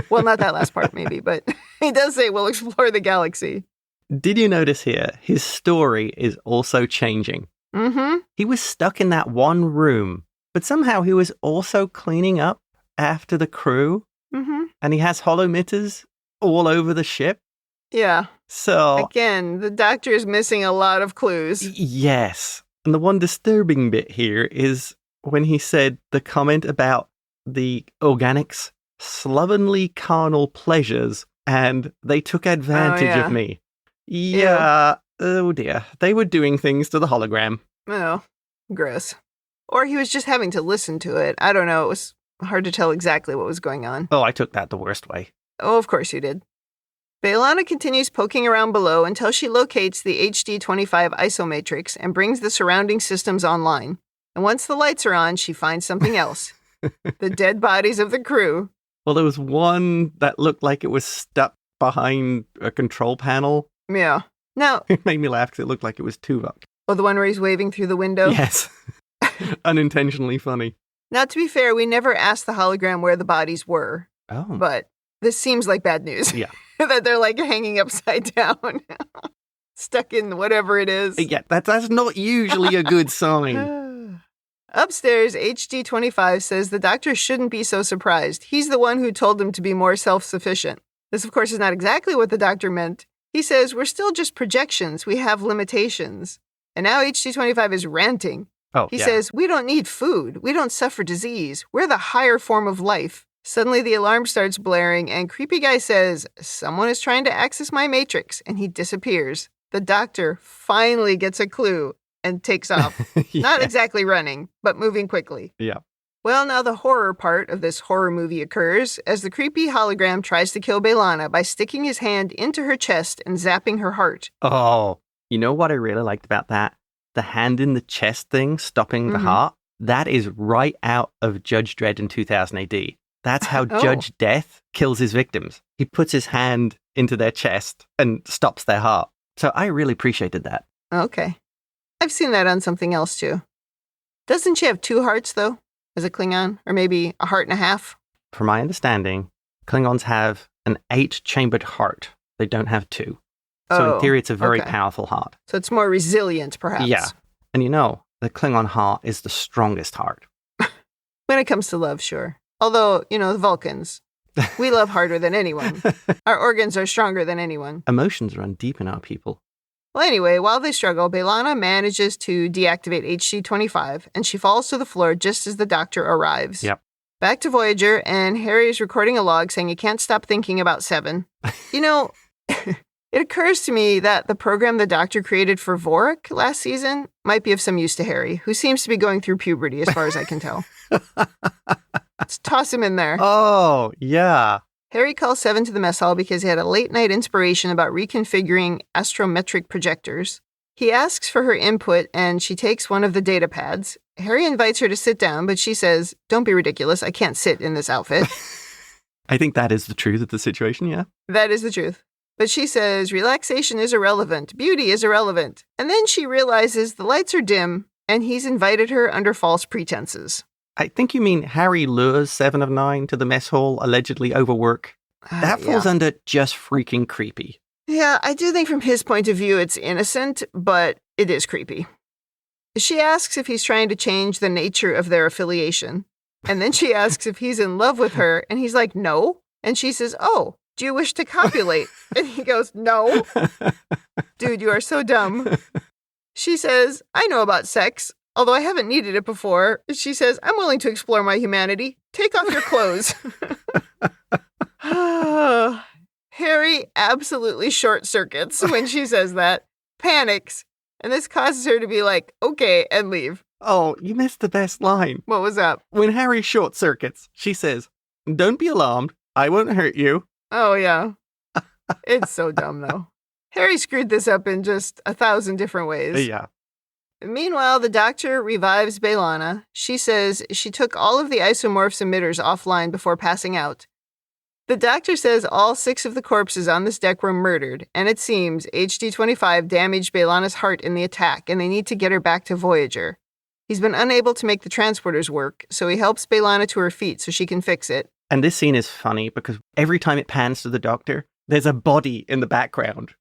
Well, not that last part, maybe, but he does say we'll explore the galaxy. Did you notice here, his story is also changing? Mm-hmm. He was stuck in that one room, but somehow he was also cleaning up after the crew. Mm-hmm. And he has holomitters all over the ship. Yeah. So... Again, the Doctor is missing a lot of clues. Yes. And the one disturbing bit here is when he said the comment about the organics' slovenly carnal pleasures and they took advantage of me. Yeah. Oh dear. They were doing things to the hologram. Oh, gross. Or he was just having to listen to it. I don't know. It was hard to tell exactly what was going on. Oh, I took that the worst way. Oh, of course you did. Belana continues poking around below until she locates the HD-25 isomatrix and brings the surrounding systems online. And once the lights are on, she finds something else. The dead bodies of the crew. Well, there was one that looked like it was stuck behind a control panel. Yeah. Now... It made me laugh because it looked like it was Tuvok. Oh, the one where he's waving through the window? Yes. Unintentionally funny. Now, to be fair, we never asked the hologram where the bodies were. Oh. But this seems like bad news. Yeah. That they're like hanging upside down. Stuck in whatever it is. Yeah, that's not usually a good sign. Upstairs, HD-25 says the Doctor shouldn't be so surprised. He's the one who told him to be more self-sufficient. This, of course, is not exactly what the Doctor meant. He says, we're still just projections. We have limitations. And now HD-25 is ranting. He says, we don't need food. We don't suffer disease. We're the higher form of life. Suddenly, the alarm starts blaring, and Creepy Guy says, someone is trying to access my matrix, and he disappears. The Doctor finally gets a clue and takes off. Not exactly running, but moving quickly. Yeah. Well, now the horror part of this horror movie occurs as the creepy hologram tries to kill Belana by sticking his hand into her chest and zapping her heart. Oh, you know what I really liked about that? The hand in the chest thing stopping the heart? That is right out of Judge Dredd in 2000 AD. That's how Judge Death kills his victims. He puts his hand into their chest and stops their heart. So I really appreciated that. Okay. I've seen that on something else too. Doesn't she have 2 hearts though, as a Klingon? Or maybe a heart and a half? From my understanding, Klingons have an 8-chambered heart. They don't have 2. So in theory, it's a very powerful heart. So it's more resilient, perhaps. Yeah. And the Klingon heart is the strongest heart. When it comes to love, sure. Although, the Vulcans, we love harder than anyone. Our organs are stronger than anyone. Emotions run deep in our people. Well, anyway, while they struggle, Belana manages to deactivate HD-25, and she falls to the floor just as the Doctor arrives. Yep. Back to Voyager, and Harry is recording a log saying he can't stop thinking about Seven. It occurs to me that the program the Doctor created for Vorik last season might be of some use to Harry, who seems to be going through puberty as far as I can tell. Let's toss him in there. Oh, yeah. Harry calls Seven to the mess hall because he had a late-night inspiration about reconfiguring astrometric projectors. He asks for her input, and she takes one of the data pads. Harry invites her to sit down, but she says, "Don't be ridiculous. I can't sit in this outfit." I think that is the truth of the situation, yeah. That is the truth. But she says, relaxation is irrelevant. Beauty is irrelevant. And then she realizes the lights are dim, and he's invited her under false pretenses. I think you mean Harry lures 7 of 9 to the mess hall, allegedly overwork. That falls under just freaking creepy. Yeah, I do think from his point of view it's innocent, but it is creepy. She asks if he's trying to change the nature of their affiliation. And then she asks if he's in love with her, and he's like, no. And she says, oh, do you wish to copulate? And he goes, no. Dude, you are so dumb. She says, I know about sex, although I haven't needed it before. She says, I'm willing to explore my humanity. Take off your clothes. Harry absolutely short circuits when she says that, panics, and this causes her to be like, okay, and leave. Oh, you missed the best line. What was up? When Harry short circuits, she says, don't be alarmed. I won't hurt you. Oh, yeah. It's so dumb, though. Harry screwed this up in just 1,000 different ways. Yeah. Meanwhile, the Doctor revives Belana. She says she took all of the isomorphs emitters offline before passing out. The Doctor says all 6 of the corpses on this deck were murdered, and it seems HD-25 damaged Belana's heart in the attack, and they need to get her back to Voyager. He's been unable to make the transporters work, so he helps Belana to her feet so she can fix it. And this scene is funny because every time it pans to the Doctor, there's a body in the background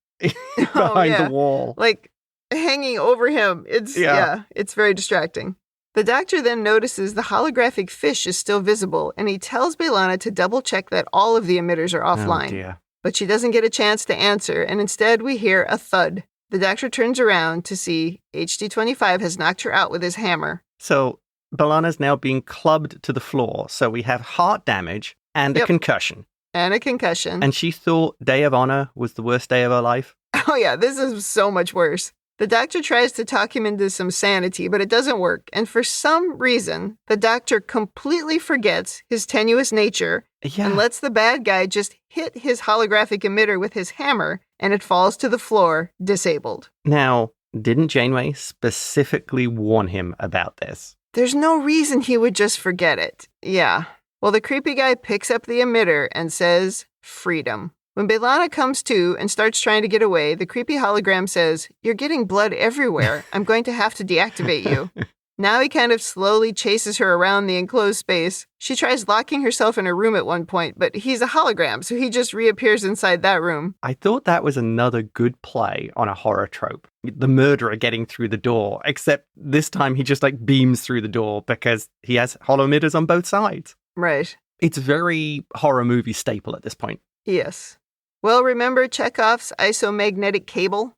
behind the wall. Like, hanging over him. It's very distracting. The Doctor then notices the holographic fish is still visible, and he tells Belana to double-check that all of the emitters are offline. Oh, dear. But she doesn't get a chance to answer, and instead we hear a thud. The Doctor turns around to see HD-25 has knocked her out with his hammer. So Belana's now being clubbed to the floor, so we have heart damage and a concussion. And a concussion. And she thought Day of Honor was the worst day of her life. Oh yeah, this is so much worse. The Doctor tries to talk him into some sanity, but it doesn't work. And for some reason, the Doctor completely forgets his tenuous nature and lets the bad guy just hit his holographic emitter with his hammer, and it falls to the floor, disabled. Now, didn't Janeway specifically warn him about this? There's no reason he would just forget it. Yeah. Well, the creepy guy picks up the emitter and says, freedom. When Belana comes to and starts trying to get away, the creepy hologram says, you're getting blood everywhere. I'm going to have to deactivate you. Now he kind of slowly chases her around the enclosed space. She tries locking herself in a room at one point, but he's a hologram, so he just reappears inside that room. I thought that was another good play on a horror trope. The murderer getting through the door, except this time he just beams through the door because he has holo emitters on both sides. Right. It's very horror movie staple at this point. Yes. Well, remember Chekhov's isomagnetic cable?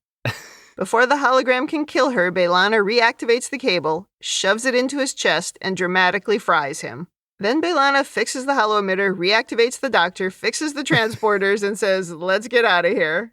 Before the hologram can kill her, Belana reactivates the cable, shoves it into his chest, and dramatically fries him. Then Belana fixes the holo emitter, reactivates the Doctor, fixes the transporters, and says, let's get out of here.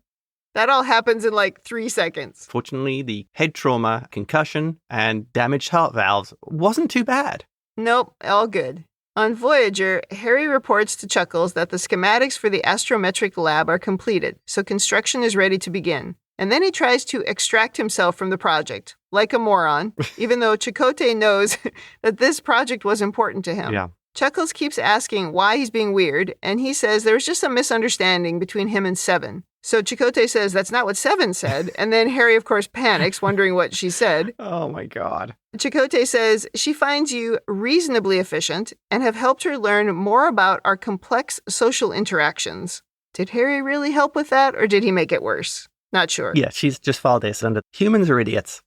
That all happens in 3 seconds. Fortunately, the head trauma, concussion, and damaged heart valves wasn't too bad. Nope, all good. On Voyager, Harry reports to Chuckles that the schematics for the astrometric lab are completed, so construction is ready to begin. And then he tries to extract himself from the project, like a moron, even though Chakotay knows that this project was important to him. Yeah. Chuckles keeps asking why he's being weird, and he says there was just a misunderstanding between him and Seven. So Chakotay says that's not what Seven said, and then Harry, of course, panics, wondering what she said. Oh my God. Chakotay says she finds you reasonably efficient and have helped her learn more about our complex social interactions. Did Harry really help with that, or did he make it worse? Not sure. Yeah, she's just filed this under humans are idiots.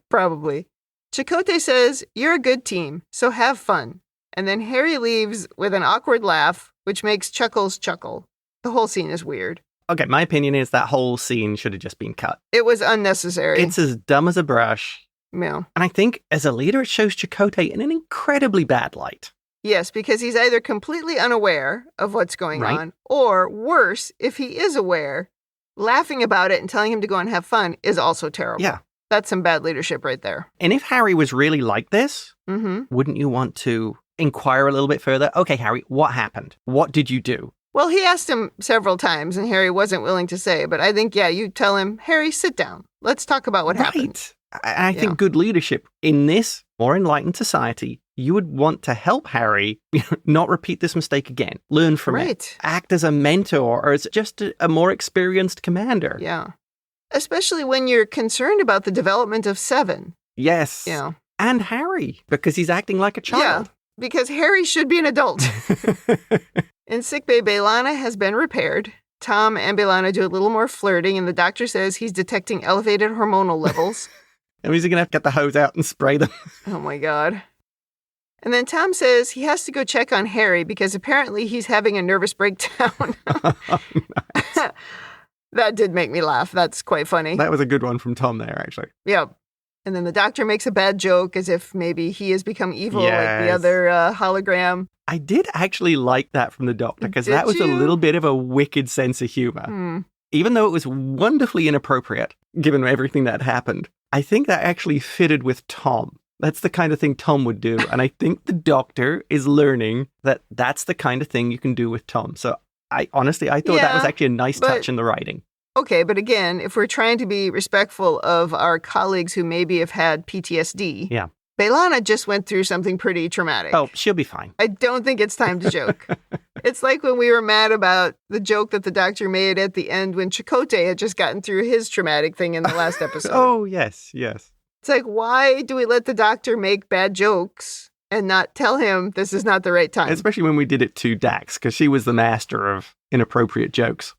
Probably. Chakotay says, "You're a good team, so have fun." And then Harry leaves with an awkward laugh, which makes Chuckles chuckle. The whole scene is weird. Okay, my opinion is that whole scene should have just been cut. It was unnecessary. It's as dumb as a brush. Yeah. And I think as a leader, it shows Chakotay in an incredibly bad light. Yes, because he's either completely unaware of what's going on, or worse, if he is aware, laughing about it and telling him to go and have fun is also terrible. Yeah. That's some bad leadership right there. And if Harry was really like this, wouldn't you want to inquire a little bit further? Okay, Harry, what happened? What did you do? Well, he asked him several times, and Harry wasn't willing to say. But I think, you tell him, Harry, sit down. Let's talk about what happened. I think good leadership in this more enlightened society, you would want to help Harry not repeat this mistake again. Learn from it. Act as a mentor or as just a more experienced commander. Yeah. Especially when you're concerned about the development of Seven. Yes. Yeah. And Harry, because he's acting like a child. Yeah, because Harry should be an adult. In sickbay, Belana has been repaired. Tom and Belana do a little more flirting, and the doctor says he's detecting elevated hormonal levels. And he's going to have to get the hose out and spray them. Oh, my God. And then Tom says he has to go check on Harry because apparently he's having a nervous breakdown. Nice. That did make me laugh. That's quite funny. That was a good one from Tom there, actually. Yeah. And then the doctor makes a bad joke as if maybe he has become evil like the other hologram. I did actually like that from the doctor because that was a little bit of a wicked sense of humor. Even though it was wonderfully inappropriate, given everything that happened, I think that actually fitted with Tom. That's the kind of thing Tom would do. And I think the doctor is learning that that's the kind of thing you can do with Tom. So I thought that was actually a nice touch in the writing. Okay, but again, if we're trying to be respectful of our colleagues who maybe have had PTSD, Belana just went through something pretty traumatic. Oh, she'll be fine. I don't think it's time to joke. It's like when we were mad about the joke that the doctor made at the end when Chakotay had just gotten through his traumatic thing in the last episode. Oh, yes. It's like, why do we let the doctor make bad jokes and not tell him this is not the right time? Especially when we did it to Dax, because she was the master of inappropriate jokes.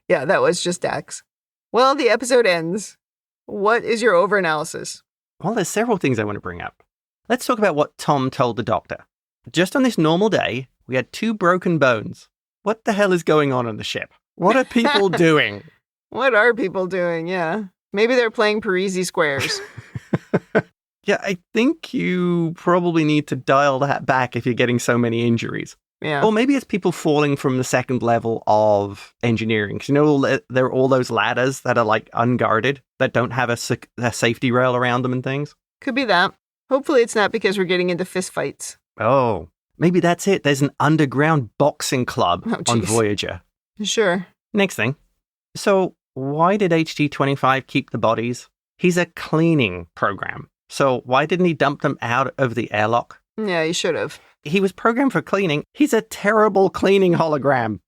Yeah, that was just Dax. Well, the episode ends. What is your overanalysis? Well, there's several things I want to bring up. Let's talk about what Tom told the doctor. Just on this normal day, we had 2 broken bones. What the hell is going on the ship? What are people doing? What are people doing? Yeah. Maybe they're playing Parisi squares. Yeah, I think you probably need to dial that back if you're getting so many injuries. Yeah. Or maybe it's people falling from the second level of engineering. Because there are all those ladders that are like unguarded, that don't have a safety rail around them and things. Could be that. Hopefully it's not because we're getting into fistfights. Oh, maybe that's it. There's an underground boxing club on Voyager. Sure. Next thing. So why did HG25 keep the bodies? He's a cleaning program. So why didn't he dump them out of the airlock? Yeah, he should have. He was programmed for cleaning. He's a terrible cleaning hologram.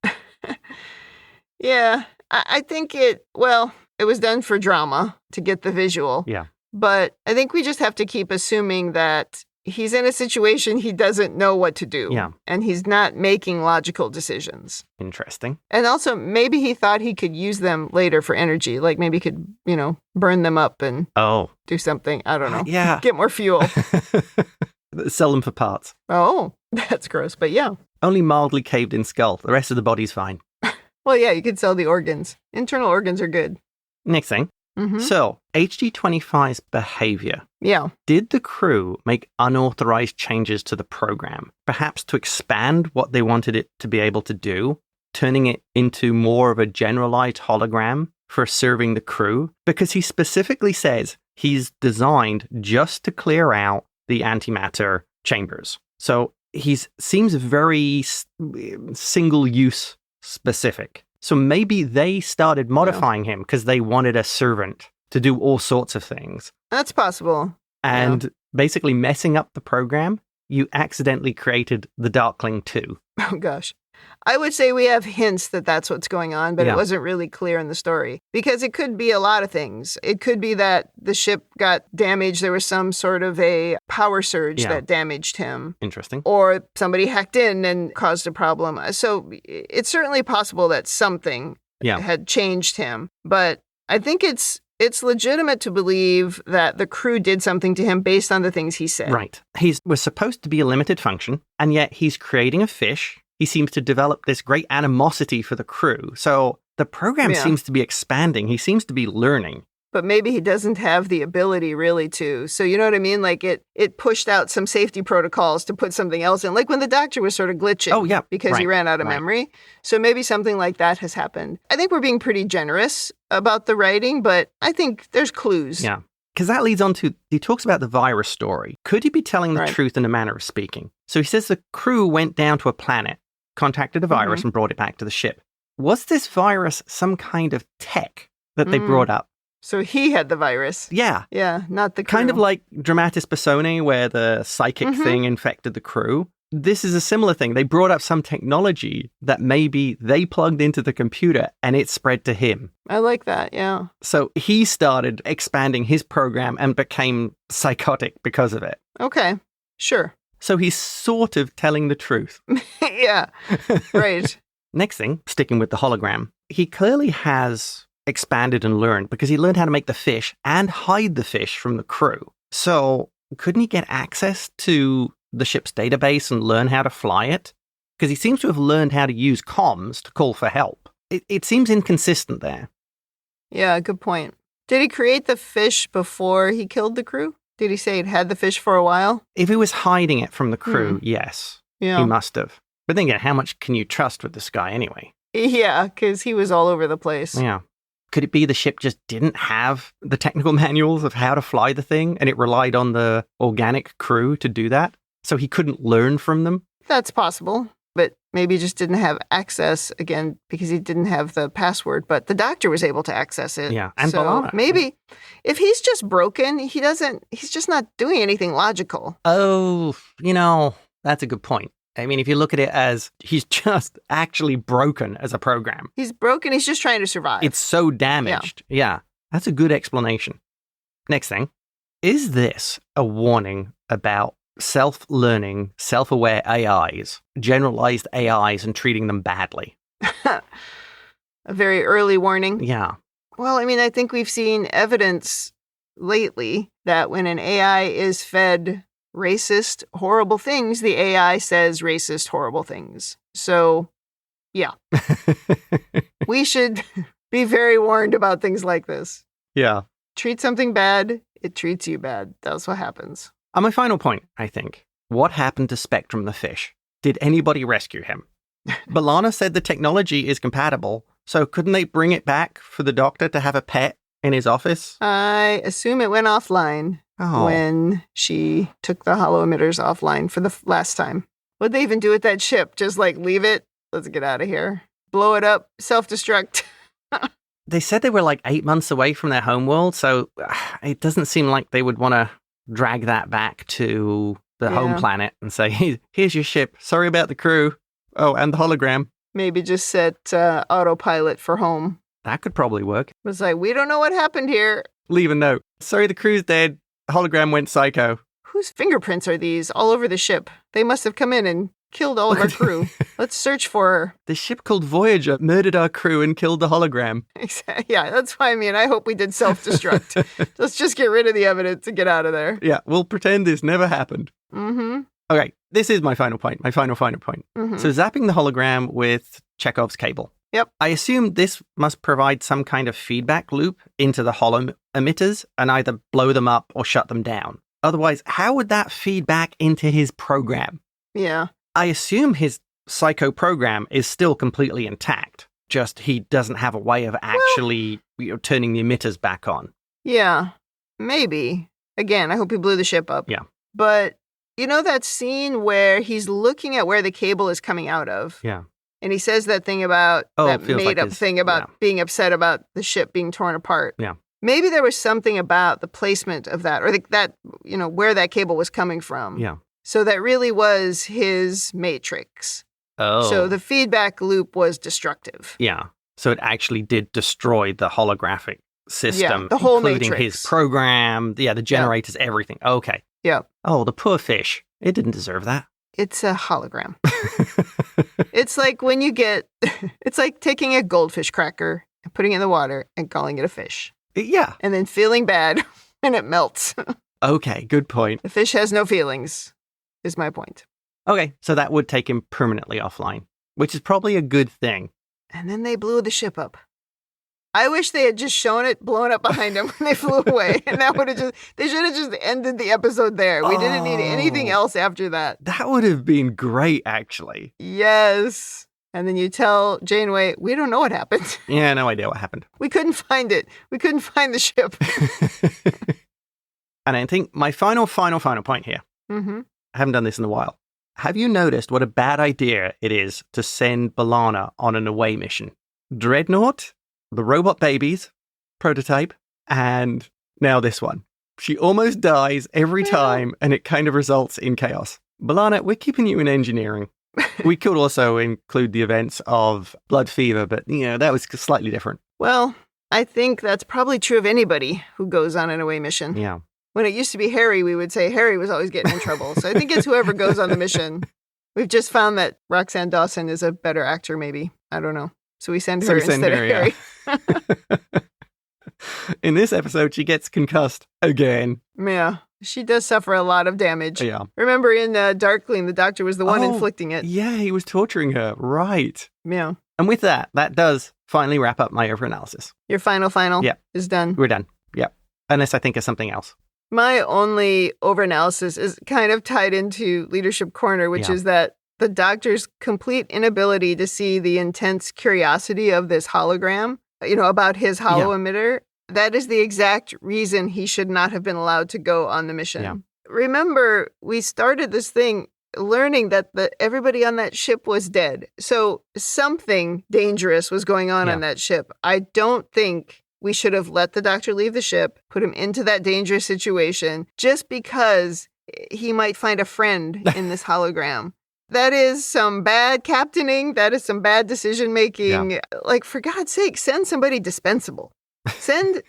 Yeah, I think it was done for drama to get the visual. Yeah. But I think we just have to keep assuming that he's in a situation he doesn't know what to do. Yeah. And he's not making logical decisions. Interesting. And also, maybe he thought he could use them later for energy. Like maybe he could, burn them up and do something. I don't know. Yeah. Get more fuel. Sell them for parts. Oh, that's gross. But yeah. Only mildly caved in skull. The rest of the body's fine. Well, yeah, you could sell the organs. Internal organs are good. Next thing. Mm-hmm. So, HG25's behavior. Yeah. Did the crew make unauthorized changes to the program? Perhaps to expand what they wanted it to be able to do, turning it into more of a generalized hologram for serving the crew? Because he specifically says he's designed just to clear out the antimatter chambers. So he seems very single-use specific. So maybe they started modifying him because they wanted a servant to do all sorts of things. That's possible. And basically messing up the program, you accidentally created the Darkling 2. Oh, gosh. I would say we have hints that that's what's going on, but it wasn't really clear in the story. Because it could be a lot of things. It could be that the ship got damaged. There was some sort of a power surge that damaged him. Interesting. Or somebody hacked in and caused a problem. So it's certainly possible that something had changed him. But I think it's it's legitimate to believe that the crew did something to him based on the things he said. Right. He was supposed to be a limited function, and yet he's creating a fish. He seems to develop this great animosity for the crew. So the program seems to be expanding. He seems to be learning. But maybe he doesn't have the ability really to. So you know what I mean? Like it pushed out some safety protocols to put something else in. Like when the Doctor was sort of glitching. Oh, yeah. Because he ran out of memory. So maybe something like that has happened. I think we're being pretty generous about the writing, but I think there's clues. Yeah. Because that leads on to, he talks about the virus story. Could he be telling the truth in a manner of speaking? So he says the crew went down to a planet, contacted a virus and brought it back to the ship. Was this virus some kind of tech that they brought up? So he had the virus. Yeah. Yeah, not the crew. Kind of like Dramatis Personae, where the psychic thing infected the crew. This is a similar thing. They brought up some technology that maybe they plugged into the computer and it spread to him. I like that, yeah. So he started expanding his program and became psychotic because of it. Okay, sure. So he's sort of telling the truth. Yeah, right. Next thing, sticking with the hologram, he clearly has expanded and learned because he learned how to make the fish and hide the fish from the crew. So couldn't he get access to the ship's database and learn how to fly it? Because he seems to have learned how to use comms to call for help. It seems inconsistent there. Yeah, good point. Did he create the fish before he killed the crew? Did he say he'd had the fish for a while? If he was hiding it from the crew, yes. Yeah. He must have. But then again, how much can you trust with this guy anyway? Yeah, because he was all over the place. Yeah. Could it be the ship just didn't have the technical manuals of how to fly the thing and it relied on the organic crew to do that? So he couldn't learn from them? That's possible. But maybe he just didn't have access, again, because he didn't have the password. But the Doctor was able to access it. Yeah, and so Belana. Maybe if he's just broken, he's just not doing anything logical. Oh, that's a good point. I mean, if you look at it as he's just actually broken as a program. He's broken. He's just trying to survive. It's so damaged. Yeah, that's a good explanation. Next thing, is this a warning about self-learning, self-aware AIs, generalized AIs, and treating them badly? A very early warning. Yeah. Well, I mean, I think we've seen evidence lately that when an AI is fed racist, horrible things, the AI says racist, horrible things. So, yeah. We should be very warned about things like this. Yeah. Treat something bad, it treats you bad. That's what happens. And my final point, I think. What happened to Spectrum the fish? Did anybody rescue him? Belana said the technology is compatible, so couldn't they bring it back for the Doctor to have a pet in his office? I assume it went offline when she took the holo emitters offline for the last time. What'd they even do with that ship? Just leave it? Let's get out of here. Blow it up. Self-destruct. They said they were 8 months away from their homeworld, so it doesn't seem like they would want to drag that back to the home planet and say, here's your ship. Sorry about the crew. Oh, and the hologram. Maybe just set autopilot for home. That could probably work. It was we don't know what happened here. Leave a note. Sorry, the crew's dead. Hologram went psycho. Whose fingerprints are these all over the ship? They must have come in and killed all of our crew. Let's search for her. The ship called Voyager murdered our crew and killed the hologram. Yeah, that's why I hope we did self-destruct. Let's just get rid of the evidence and get out of there. Yeah, we'll pretend this never happened. Mm-hmm. Okay, this is my final point. My final point. Mm-hmm. So zapping the hologram with Chekhov's cable. Yep. I assume this must provide some kind of feedback loop into the holo emitters and either blow them up or shut them down. Otherwise, how would that feed back into his program? Yeah. I assume his psycho program is still completely intact. Just he doesn't have a way of actually turning the emitters back on. Yeah, maybe. Again, I hope he blew the ship up. Yeah. But you know that scene where he's looking at where the cable is coming out of? Yeah. And he says that thing about, that made-up thing about being upset about the ship being torn apart. Yeah. Maybe there was something about the placement of that, or where that cable was coming from. Yeah. So that really was his matrix. Oh. So the feedback loop was destructive. Yeah. So it actually did destroy the holographic system, yeah, the whole including matrix. his program, the generators, everything. Okay. Yeah. Oh, the poor fish. It didn't deserve that. It's a hologram. It's like it's like taking a goldfish cracker and putting it in the water and calling it a fish. Yeah. And then feeling bad when it melts. Okay, good point. The fish has no feelings, is my point. Okay, so that would take him permanently offline, which is probably a good thing. And then they blew the ship up. I wish they had just shown it blown up behind them when they flew away. And that would have they should have just ended the episode there. We didn't need anything else after that. That would have been great, actually. Yes. And then you tell Janeway, we don't know what happened. Yeah, no idea what happened. We couldn't find it. We couldn't find the ship. And I think my final point here. Mm-hmm. I haven't done this in a while. Have you noticed what a bad idea it is to send Belana on an away mission? Dreadnought, the robot babies, prototype, and now this one. She almost dies every time, and it kind of results in chaos. Belana, we're keeping you in engineering. We could also include the events of blood fever, but, that was slightly different. Well, I think that's probably true of anybody who goes on an away mission. Yeah. When it used to be Harry, we would say Harry was always getting in trouble. So I think it's whoever goes on the mission. We've just found that Roxanne Dawson is a better actor, maybe. I don't know. So we send her instead of Harry. Yeah. In this episode, she gets concussed again. Yeah. She does suffer a lot of damage. Yeah. Remember in Darkling, the Doctor was the one inflicting it. Yeah, he was torturing her. Right. Yeah. And with that does finally wrap up my overanalysis. Your final is done. We're done. Yep. Unless I think of something else. My only overanalysis is kind of tied into Leadership Corner, which is that the Doctor's complete inability to see the intense curiosity of this hologram, about his holo emitter. That is the exact reason he should not have been allowed to go on the mission. Yeah. Remember, we started this thing learning that everybody on that ship was dead. So something dangerous was going on that ship. I don't think we should have let the Doctor leave the ship, put him into that dangerous situation, just because he might find a friend in this hologram. That is some bad captaining. That is some bad decision making. Yeah. Like, for God's sake, send somebody dispensable. Send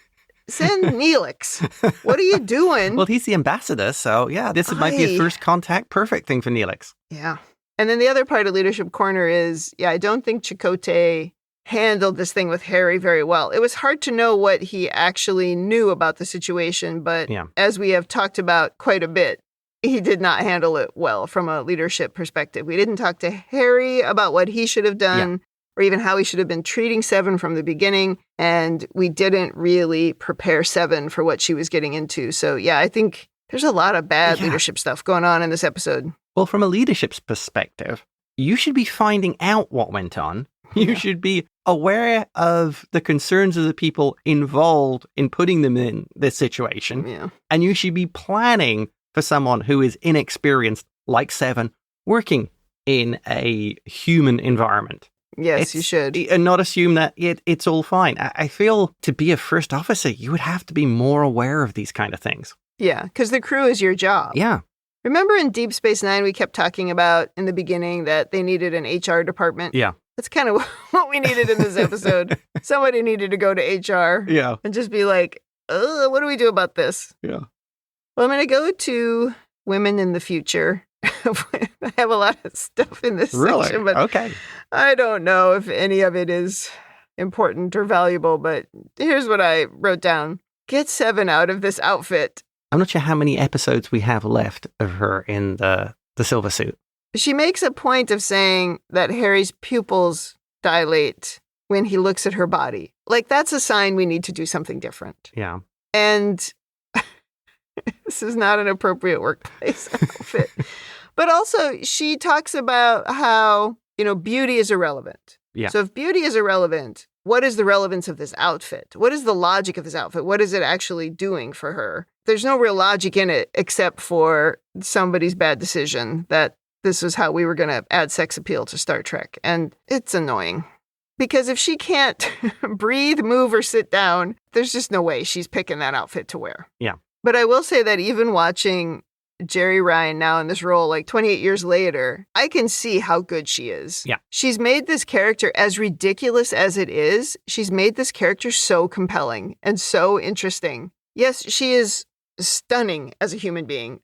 Neelix. What are you doing? Well, he's the ambassador, so this might be a first contact. Perfect thing for Neelix. Yeah. And then the other part of Leadership Corner is, I don't think Chakotay handled this thing with Harry very well. It was hard to know what he actually knew about the situation, but as we have talked about quite a bit, he did not handle it well from a leadership perspective. We didn't talk to Harry about what he should have done or even how he should have been treating Seven from the beginning, and we didn't really prepare Seven for what she was getting into. So, I think there's a lot of bad leadership stuff going on in this episode. Well, from a leadership's perspective, you should be finding out what went on. You should be aware of the concerns of the people involved in putting them in this situation. Yeah. And you should be planning for someone who is inexperienced, like Seven, working in a human environment. Yes, you should. And not assume that it's all fine. I feel to be a first officer, you would have to be more aware of these kind of things. Yeah, because the crew is your job. Yeah. Remember in Deep Space Nine, we kept talking about in the beginning that they needed an HR department? Yeah. That's kind of what we needed in this episode. Somebody needed to go to HR. Yeah. And just be like, what do we do about this? Yeah. Well, I'm going to go to women in the future. I have a lot of stuff in this section, but okay. I don't know if any of it is important or valuable, but here's what I wrote down. Get Seven out of this outfit. I'm not sure how many episodes we have left of her in the silver suit. She makes a point of saying that Harry's pupils dilate when he looks at her body. Like, that's a sign we need to do something different. Yeah. And this is not an appropriate workplace outfit. But also, she talks about how, beauty is irrelevant. Yeah. So if beauty is irrelevant, what is the relevance of this outfit? What is the logic of this outfit? What is it actually doing for her? There's no real logic in it except for somebody's bad decision that this was how we were going to add sex appeal to Star Trek. And it's annoying. Because if she can't breathe, move, or sit down, there's just no way she's picking that outfit to wear. Yeah. But I will say that even watching Jerry Ryan now in this role, like 28 years later, I can see how good she is. Yeah. She's made this character, as ridiculous as it is, she's made this character so compelling and so interesting. Yes, she is stunning as a human being.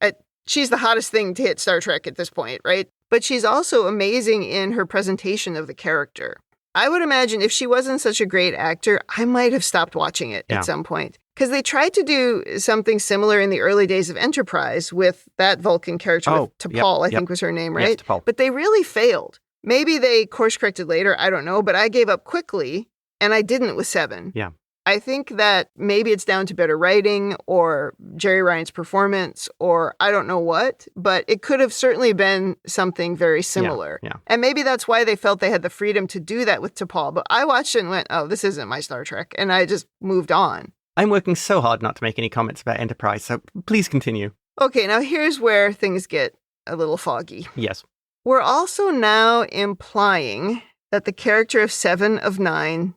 She's the hottest thing to hit Star Trek at this point, right? But she's also amazing in her presentation of the character. I would imagine if she wasn't such a great actor, I might have stopped watching it at some point. Because they tried to do something similar in the early days of Enterprise with that Vulcan character, with T'Pol, I think was her name, right? Yes, T'Pol. But they really failed. Maybe they course-corrected later, I don't know, but I gave up quickly, and I didn't with 7. Yeah. I think that maybe it's down to better writing or Jerry Ryan's performance or I don't know what, but it could have certainly been something very similar. Yeah. And maybe that's why they felt they had the freedom to do that with T'Pol. But I watched it and went, oh, this isn't my Star Trek. And I just moved on. I'm working so hard not to make any comments about Enterprise, so please continue. Okay, now here's where things get a little foggy. Yes. We're also now implying that the character of 7 of 9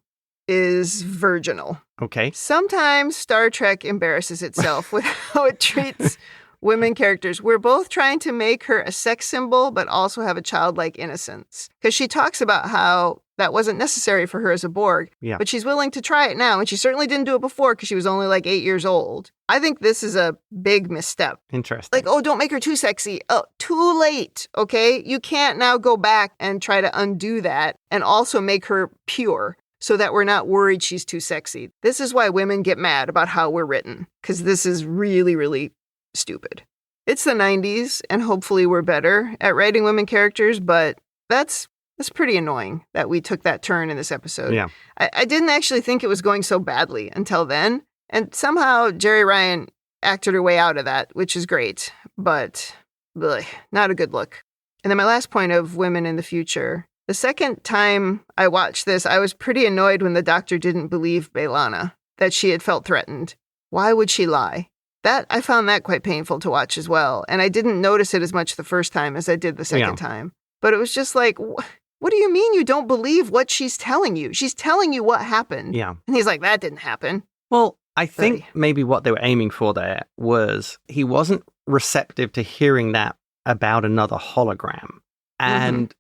is virginal. Okay. Sometimes Star Trek embarrasses itself with how it treats women characters. We're both trying to make her a sex symbol, but also have a childlike innocence. Because she talks about how that wasn't necessary for her as a Borg, but she's willing to try it now. And she certainly didn't do it before because she was only like 8 years old. I think this is a big misstep. Interesting. Like, oh, don't make her too sexy. Oh, too late, okay? You can't now go back and try to undo that and also make her pure, so that we're not worried she's too sexy. This is why women get mad about how we're written, because this is really, really stupid. It's the 90s, and hopefully we're better at writing women characters, but that's pretty annoying that we took that turn in this episode. Yeah. I didn't actually think it was going so badly until then, and somehow Jerry Ryan acted her way out of that, which is great, but not a good look. And then my last point of women in the future. The second time I watched this, I was pretty annoyed when the Doctor didn't believe Belana, that she had felt threatened. Why would she lie? I found that quite painful to watch as well, and I didn't notice it as much the first time as I did the second time. But it was just like, what do you mean you don't believe what she's telling you? She's telling you what happened. Yeah. And he's like, that didn't happen. Well, I think maybe what they were aiming for there was he wasn't receptive to hearing that about another hologram. And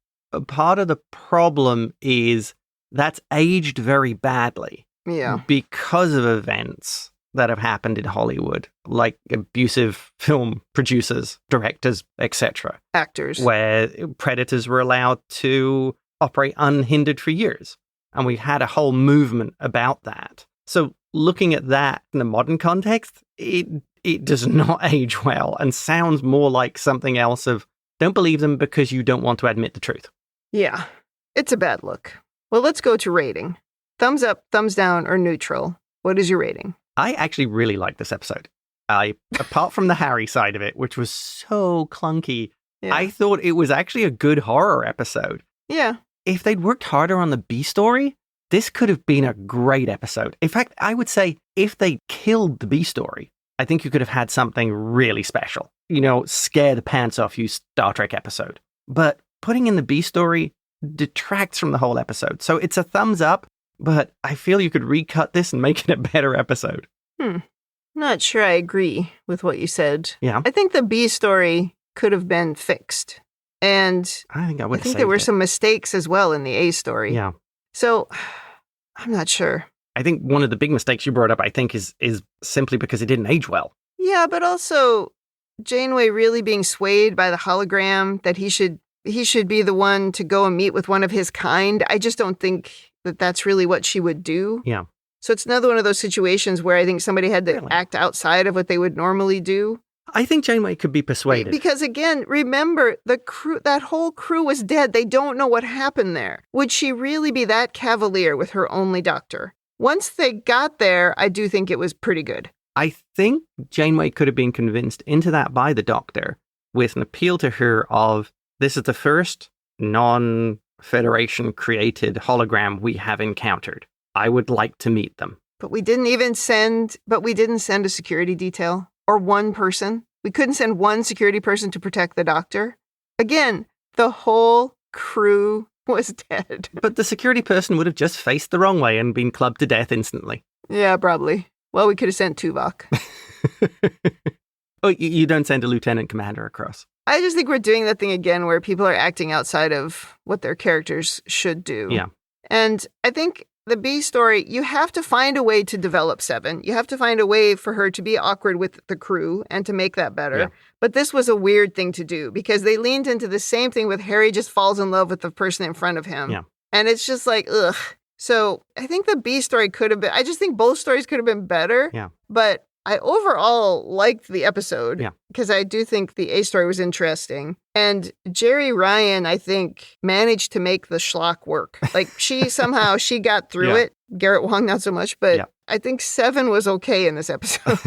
part of the problem is that's aged very badly. Yeah. Because of events that have happened in Hollywood, like abusive film producers, directors, etc. Actors. Where predators were allowed to operate unhindered for years. And we had a whole movement about that. So looking at that in the modern context, it does not age well and sounds more like something else of don't believe them because you don't want to admit the truth. Yeah, it's a bad look. Well, let's go to rating. Thumbs up, thumbs down, or neutral. What is your rating? I actually really like this episode. Apart from the Harry side of it, which was so clunky, I thought it was actually a good horror episode. Yeah. If they'd worked harder on the B story, this could have been a great episode. In fact, I would say if they killed the B story, I think you could have had something really special. You know, scare the pants off you Star Trek episode. But putting in the B story detracts from the whole episode. So it's a thumbs up, but I feel you could recut this and make it a better episode. I'm not sure I agree with what you said. Yeah. I think the B story could have been fixed. And I think there were some mistakes as well in the A story. Yeah. So I'm not sure. I think one of the big mistakes you brought up, I think, is simply because it didn't age well. Yeah, but also Janeway really being swayed by the hologram that he should be the one to go and meet with one of his kind. I just don't think that that's really what she would do. Yeah. So it's another one of those situations where I think somebody had to act outside of what they would normally do. I think Janeway could be persuaded. Because again, remember, the crew, that whole crew was dead. They don't know what happened there. Would she really be that cavalier with her only doctor? Once they got there, I do think it was pretty good. I think Janeway could have been convinced into that by the Doctor with an appeal to her of, this is the first non-Federation created hologram we have encountered. I would like to meet them. But we didn't send a security detail or one person. We couldn't send one security person to protect the Doctor. Again, the whole crew was dead. But the security person would have just faced the wrong way and been clubbed to death instantly. Yeah, probably. Well, we could have sent Tuvok. Oh, you don't send a lieutenant commander across. I just think we're doing that thing again where people are acting outside of what their characters should do. Yeah. And I think the B story, you have to find a way to develop Seven. You have to find a way for her to be awkward with the crew and to make that better. Yeah. But this was a weird thing to do because they leaned into the same thing with Harry just falls in love with the person in front of him. Yeah. And it's just like, ugh. So I think the B story could have been, I just think both stories could have been better. Yeah. But I overall liked the episode. Yeah. Because I do think the A story was interesting. And Jerry Ryan, I think, managed to make the schlock work. Like she got through it. Garrett Wang, not so much. But I think 7 was okay in this episode.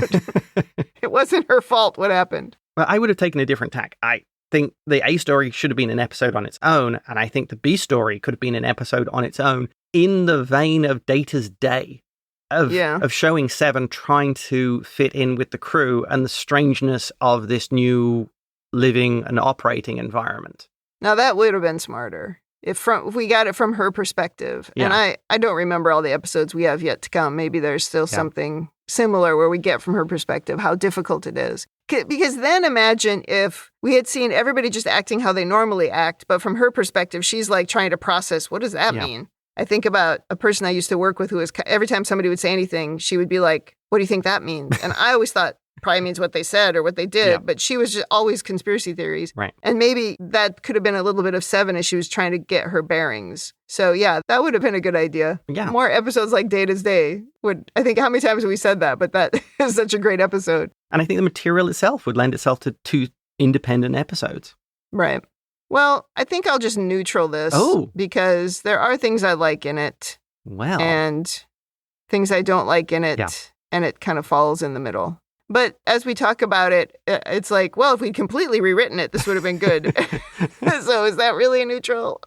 It wasn't her fault what happened. Well, I would have taken a different tack. I think the A story should have been an episode on its own, and I think the B story could have been an episode on its own in the vein of Data's day, of showing 7 trying to fit in with the crew and the strangeness of this new living and operating environment. Now, that would have been smarter if we got it from her perspective. Yeah. And I don't remember all the episodes we have yet to come. Maybe there's still something similar where we get from her perspective how difficult it is. Because then imagine if we had seen everybody just acting how they normally act, but from her perspective, she's like trying to process, what does that mean? I think about a person I used to work with who was, every time somebody would say anything, she would be like, what do you think that means? And I always thought probably means what they said or what they did, but she was just always conspiracy theories. Right. And maybe that could have been a little bit of 7 as she was trying to get her bearings. So yeah, that would have been a good idea. Yeah. More episodes like Data's Day would, I think how many times have we said that, but that is such a great episode. And I think the material itself would lend itself to 2 independent episodes. Right. Well, I think I'll just neutral this because there are things I like in it. Well. And things I don't like in it. And it kind of falls in the middle. But as we talk about it, it's like, well, if we'd completely rewritten it, this would have been good. So is that really a neutral?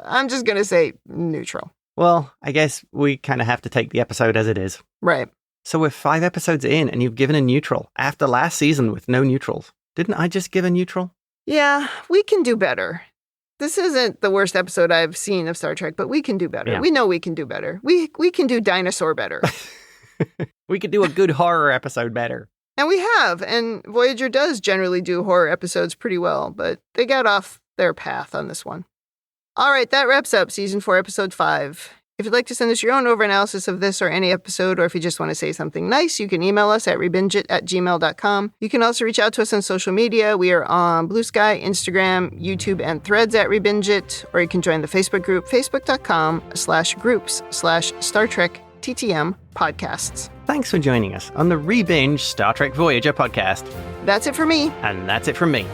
I'm just going to say neutral. Well, I guess we kind of have to take the episode as it is. Right. So we're 5 episodes in and you've given a neutral after last season with no neutrals. Didn't I just give a neutral? Yeah, we can do better. This isn't the worst episode I've seen of Star Trek, but we can do better. Yeah. We know we can do better. We can do dinosaur better. We could do a good horror episode better. And we have. And Voyager does generally do horror episodes pretty well, but they got off their path on this one. All right, that wraps up Season 4, Episode 5. If you'd like to send us your own overanalysis of this or any episode, or if you just want to say something nice, you can email us at ReBingeIT@gmail.com. You can also reach out to us on social media. We are on Blue Sky, Instagram, YouTube, and Threads at ReBingeIT, or you can join the Facebook group, facebook.com/groups/Star Trek TTM podcasts. Thanks for joining us on the ReBinge Star Trek Voyager podcast. That's it for me. And that's it from me.